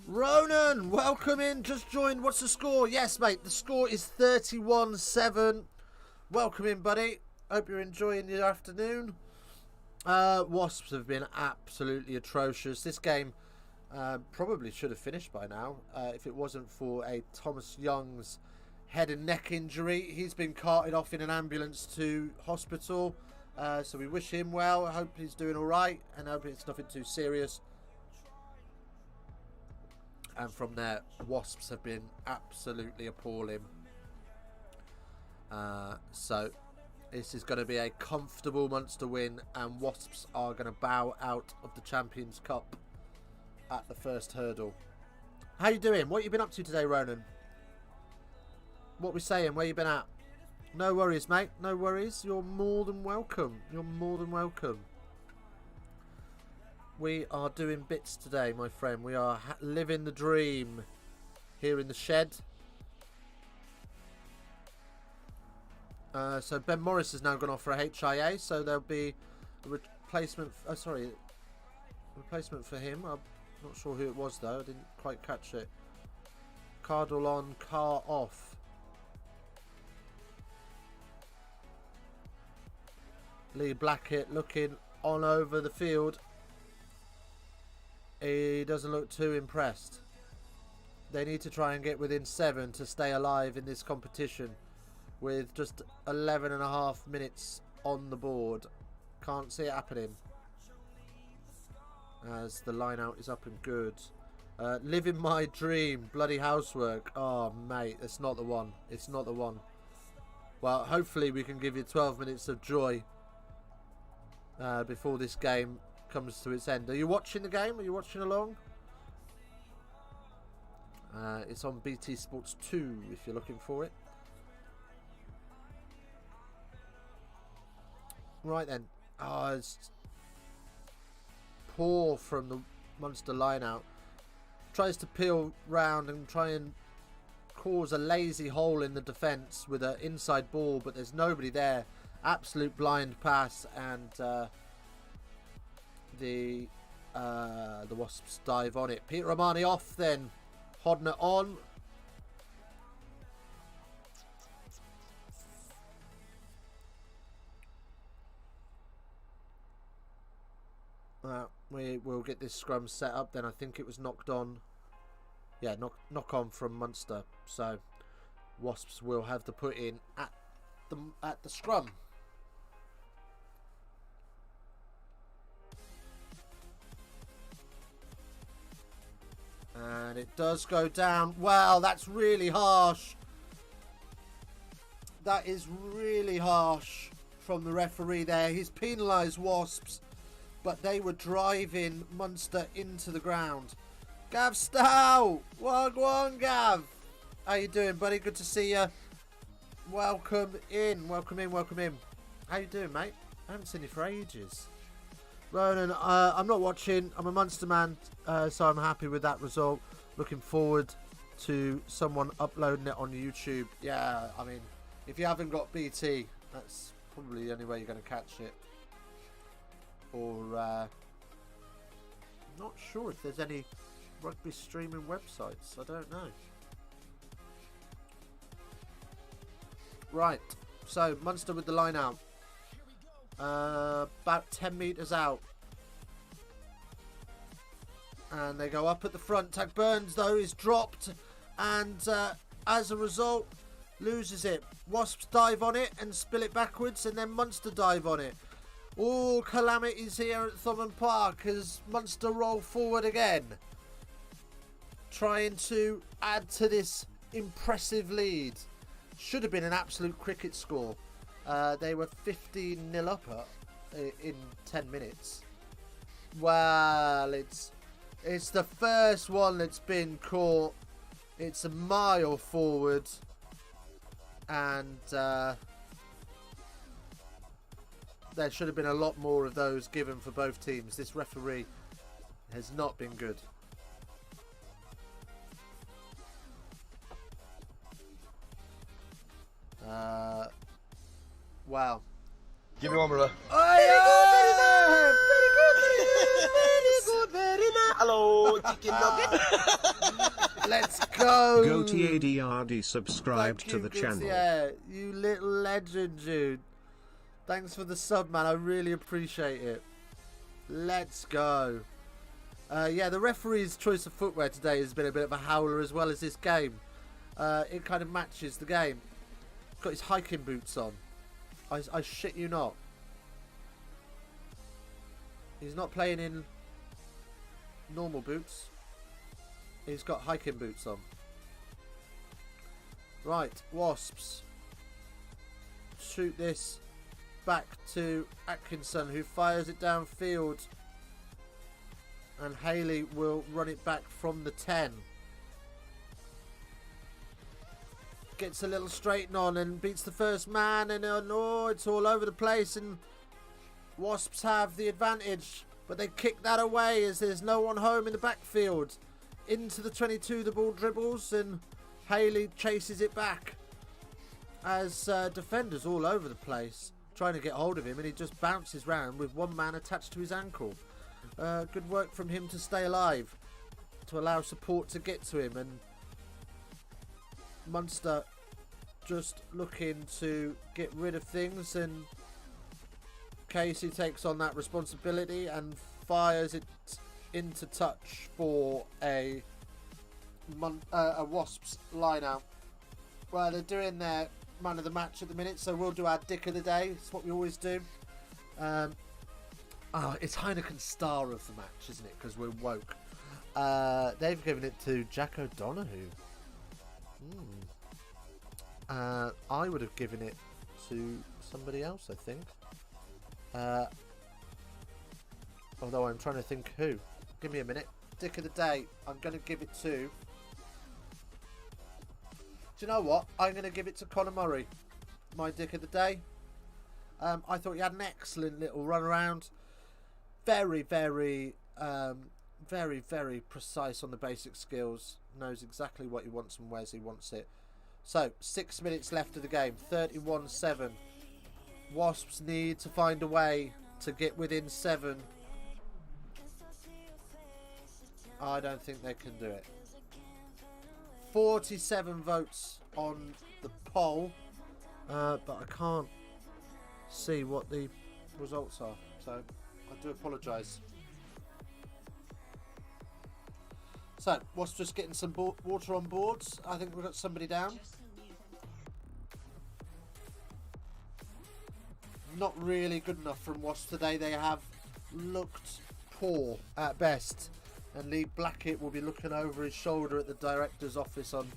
Ronan, welcome in. Just joined. What's the score? Yes, mate. The score is 31-7. Welcome in, buddy. Hope you're enjoying your afternoon. Wasps have been absolutely atrocious. This game probably should have finished by now if it wasn't for a Thomas Young's head and neck injury. He's been carted off in an ambulance to hospital. So we wish him well. I hope he's doing all right, and I hope it's nothing too serious. And from there, Wasps have been absolutely appalling. So this is going to be a comfortable Munster win, and Wasps are going to bow out of the Champions Cup at the first hurdle. How you doing? What you been up to today, Ronan? What we saying? Where you been at? No worries, mate. No worries. You're more than welcome. You're more than welcome. We are doing bits today, my friend. We are living the dream here in the shed. So Ben Morris has now gone off for a HIA, so there'll be a replacement. Replacement for him. I'm not sure who it was though. I didn't quite catch it. Cardle on, car off. Lee Blackett looking on over the field. He doesn't look too impressed. They need to try and get within 7 to stay alive in this competition with just 11.5 minutes on the board. Can't see it happening as the line out is up and good. Living my dream, bloody housework. Oh mate, it's not the one. It's not the one. Well, hopefully we can give you 12 minutes of joy before this game comes to its end. Are you watching the game? Are you watching along? It's on BT Sports 2 if you're looking for it. Right then. Oh, it's poor from the Munster line out. Tries to peel round and try and cause a lazy hole in the defence with an inside ball, but there's nobody there. Absolute blind pass, and the Wasps dive on it. Peter Romani off then. Hodner on. We will get this scrum set up then. I think it was knocked on. Yeah, knock on from Munster. So Wasps will have to put in at the scrum. And it does go down. Wow, that's really harsh. That is really harsh from the referee there. He's penalised Wasps, but they were driving Munster into the ground. Gav Stow! Wagwan, Gav! How you doing, buddy? Good to see you. Welcome in, welcome in, welcome in. How you doing, mate? I haven't seen you for ages. Ronan, I'm not watching. I'm a Munster man, so I'm happy with that result. Looking forward to someone uploading it on YouTube. Yeah, I mean, if you haven't got BT, that's probably the only way you're going to catch it. Or, I'm not sure if there's any rugby streaming websites. I don't know. Right, so Munster with the line out. About 10 metres out. And they go up at the front. Tag Burns, though, is dropped. And as a result, loses it. Wasps dive on it and spill it backwards. And then Munster dive on it. All calamities here at Thomond Park as Munster roll forward again. Trying to add to this impressive lead. Should have been an absolute cricket score. They were 15-0 up in 10 minutes. Well, it's the first one that's been caught. It's a mile forward. And there should have been a lot more of those given for both teams. This referee has not been good. Wow. Give me one, brother. Oh, Very good, very nice. Hello, chicken nugget. let's go. Go TADRD, subscribe Thank to you, the Goose. channel. Yeah, you little legend, dude. Thanks for the sub, man. I really appreciate it. Let's go. Yeah, the referee's choice of footwear today has been a bit of a howler as well as this game. It kind of matches the game. Got his hiking boots on. I shit you not. He's not playing in normal boots. He's got hiking boots on. Right, Wasps. Shoot this back to Atkinson, who fires it downfield. And Haley will run it back from the 10. Gets a little straighten on and beats the first man. And oh, it's all over the place. And Wasps have the advantage. But they kick that away as there's no one home in the backfield. Into the 22, the ball dribbles. And Haley chases it back. As defenders all over the place trying to get hold of him. And he just bounces round with one man attached to his ankle. Good work from him to stay alive, to allow support to get to him, and Munster just looking to get rid of things, and Casey takes on that responsibility and fires it into touch for a Wasps line out. Well, they're doing their man of the match at the minute, so we'll do our dick of the day. It's what we always do. It's Heineken's star of the match, isn't it? Because we're woke. They've given it to Jack O'Donoghue. I would have given it to somebody else, I think. Although I'm trying to think who. Give me a minute. Dick of the day. I'm going to give it to... Do you know what? I'm going to give it to Conor Murray. My dick of the day. I thought he had an excellent little run around. Very, very precise on the basic skills. Knows exactly what he wants and where's he wants it. So, 6 minutes left of the game. 31-7. Wasps need to find a way to get within 7. I don't think they can do it. 47 votes on the poll. But I can't see what the results are. So... I do apologise. So, Wasps just getting some water on board. I think we've got somebody down. Not really good enough from Wasps today. They have looked poor at best. And Lee Blackett will be looking over his shoulder at the director's office on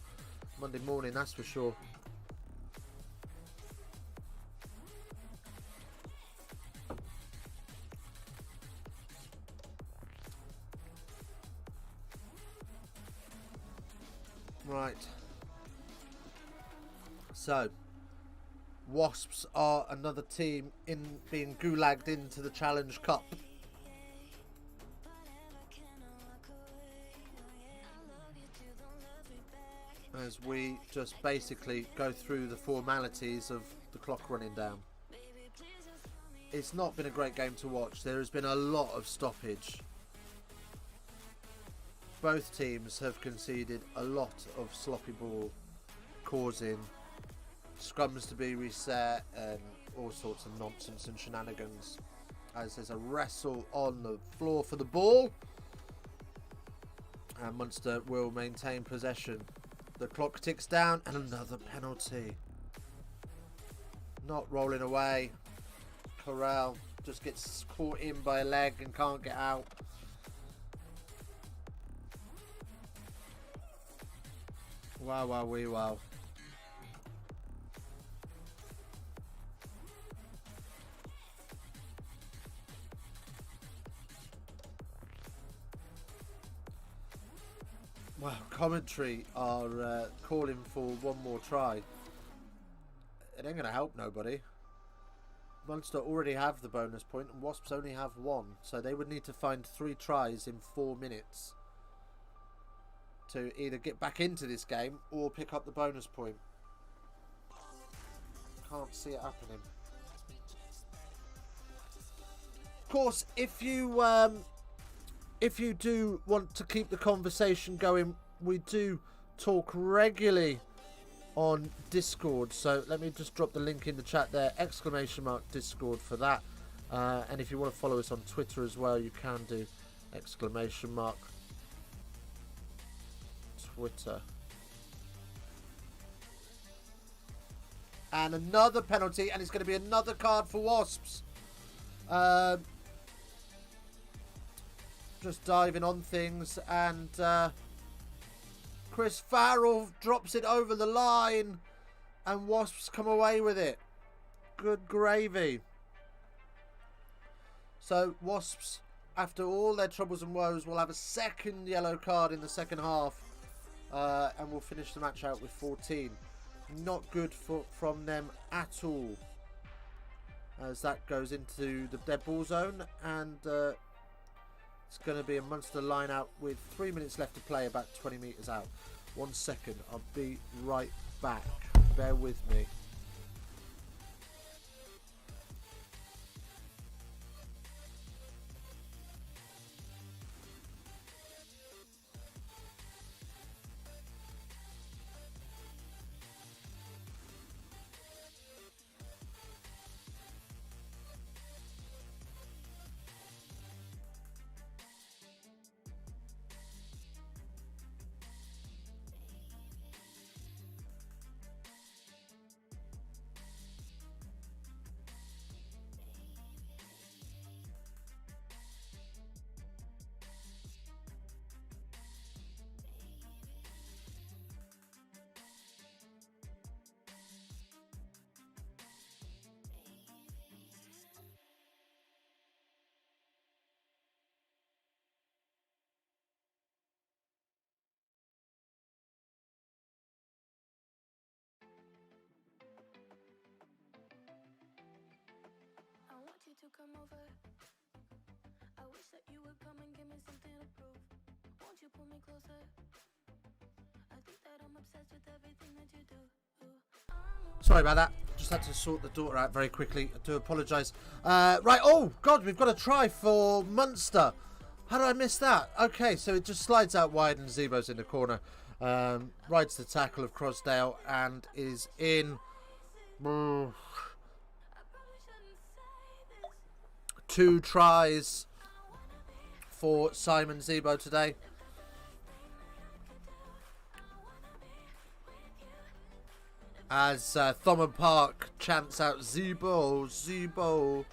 Monday morning, that's for sure. Right. So, Wasps are another team in being gulagged into the Challenge Cup. As we just basically go through the formalities of the clock running down. It's not been a great game to watch. There has been a lot of stoppage. Both teams have conceded a lot of sloppy ball, causing scrums to be reset and all sorts of nonsense and shenanigans. As there's a wrestle on the floor for the ball. And Munster will maintain possession. The clock ticks down and another penalty. Not rolling away. Corral just gets caught in by a leg and can't get out. Wow, wow, wee, wow. Wow, commentary are calling for one more try. It ain't going to help nobody. Munster already have the bonus point and Wasps only have 1. So they would need to find 3 tries in 4 minutes to either get back into this game or pick up the bonus point. Can't see it happening. Of course, if you do want to keep the conversation going, we do talk regularly on Discord. So let me just drop the link in the chat there, !Discord for that. And if you want to follow us on Twitter as well, you can do !Twitter. And another penalty, and it's going to be another card for Wasps. just diving on things, and Chris Farrell drops it over the line, and Wasps come away with it. Good gravy. So Wasps, after all their troubles and woes, will have a second yellow card in the second half, and will finish the match out with 14. Not good from them at all, as that goes into the dead ball zone, and it's going to be a Munster line out with 3 minutes left to play, about 20 metres out. 1 second, I'll be right back. Bear with me. To come over, I wish that you would come and give me something to prove. Won't you pull me closer? I think that I'm obsessed with everything that you do. Sorry about that. Just had to sort the daughter out very quickly. I do apologise. Right. Oh God, we've got a try for Munster. How did I miss that? Okay, so it just slides out wide and Zebo's in the corner. Rides the tackle of Crosdale and is in. 2 tries for Simon Zebo today. As Thomond Park chants out Zebo, Zebo.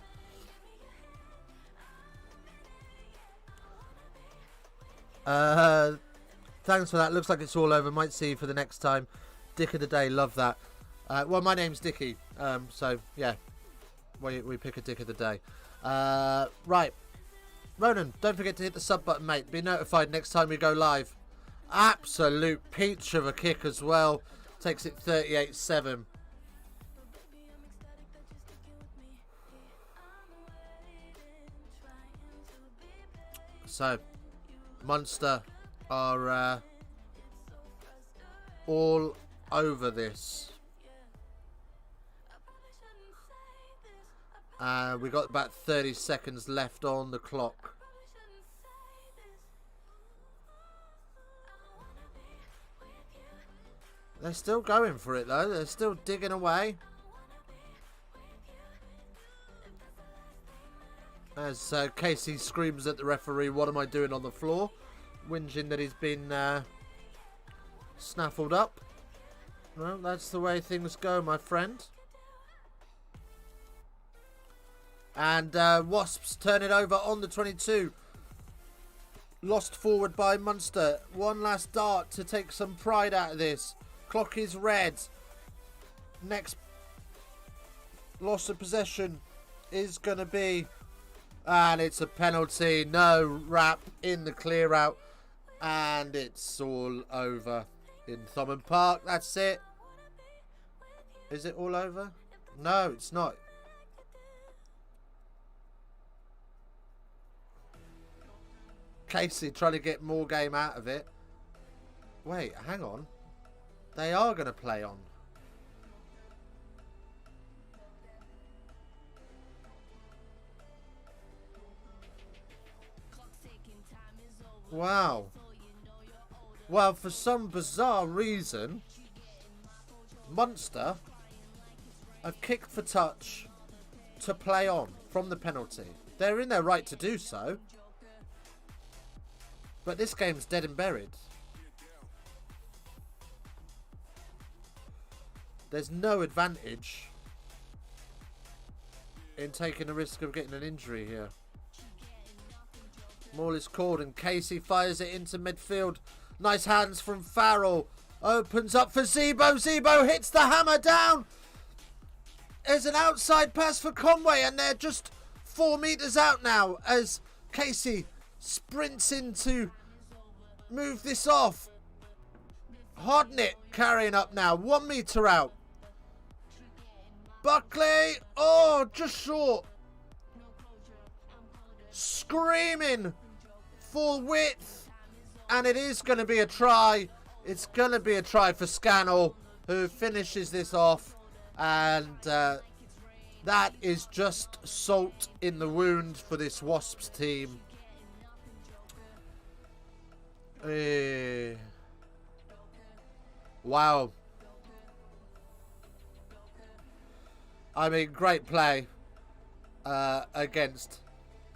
Thanks for that. Looks like it's all over. Might see you for the next time. Dick of the day. Love that. Well, my name's Dickie. So, yeah. We pick a dick of the day. Right. Ronan, don't forget to hit the sub button, mate. Be notified next time we go live. Absolute peach of a kick as well. Takes it 38-7. So, Munster are all over this. We got about 30 seconds left on the clock. They're still going for it though. They're still digging away. As Casey screams at the referee, "What am I doing on the floor?" Whinging that he's been snaffled up. Well, that's the way things go, my friend. And Wasps turn it over on the 22. Lost forward by Munster. One last dart to take some pride out of this. Clock is red. Next loss of possession is going to be... And it's a penalty. No wrap in the clear out. And it's all over in Thomond Park. That's it. Is it all over? No, it's not. Casey trying to get more game out of it. Wait, hang on. They are going to play on. Wow. Well, for some bizarre reason, Munster have kicked for touch to play on from the penalty. They're in their right to do so. But this game's dead and buried. There's no advantage in taking the risk of getting an injury here. Maul is called and Casey fires it into midfield. Nice hands from Farrell. Opens up for Zebo. Zebo hits the hammer down. There's an outside pass for Conway and they're just 4 metres out now as Casey sprints in to move this off. Hodnett carrying up now. 1 metre out. Buckley. Oh, just short. Screaming for width. And it is going to be a try. It's going to be a try for Scannell, who finishes this off. And that is just salt in the wound for this Wasps team. Wow. I mean, great play against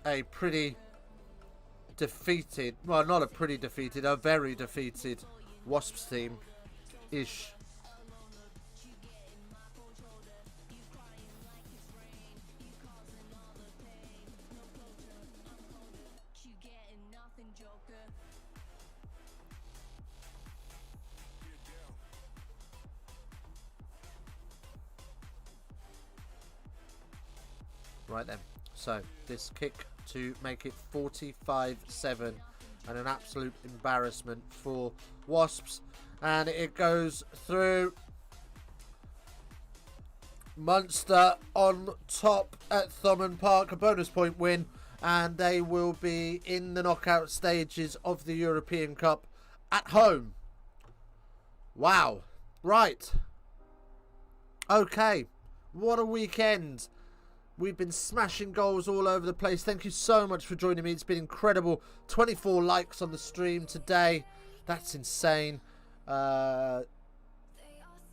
a pretty defeated, well, not a pretty defeated, a very defeated Wasps team ish. Right then, so this kick to make it 45-7 and an absolute embarrassment for Wasps, and it goes through. Munster on top at Thomond Park, a bonus point win, and they will be in the knockout stages of the European Cup at home. Wow. Right. Okay. What a weekend. We've been smashing goals all over the place. Thank you so much for joining me. It's been incredible. 24 likes on the stream today. That's insane.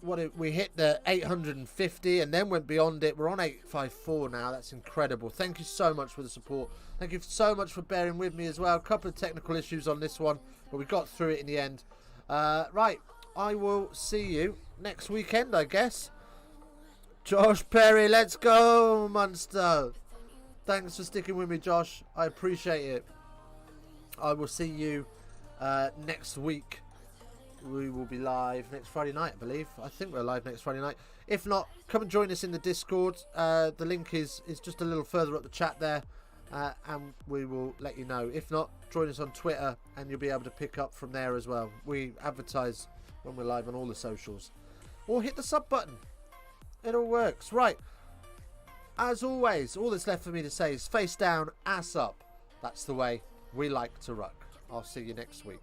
We hit the 850 and then went beyond it. We're on 854 now. That's incredible. Thank you so much for the support. Thank you so much for bearing with me as well. A couple of technical issues on this one, but we got through it in the end. Right. I will see you next weekend, I guess. Josh Perry, let's go, Munster. Thanks for sticking with me, Josh. I appreciate it. I will see you next week. We will be live next Friday night, I believe. I think we're live next Friday night. If not, come and join us in the Discord. The link is just a little further up the chat there, and we will let you know. If not, join us on Twitter, and you'll be able to pick up from there as well. We advertise when we're live on all the socials. Or hit the sub button. It all works. Right. As always, all that's left for me to say is face down, ass up. That's the way we like to ruck. I'll see you next week.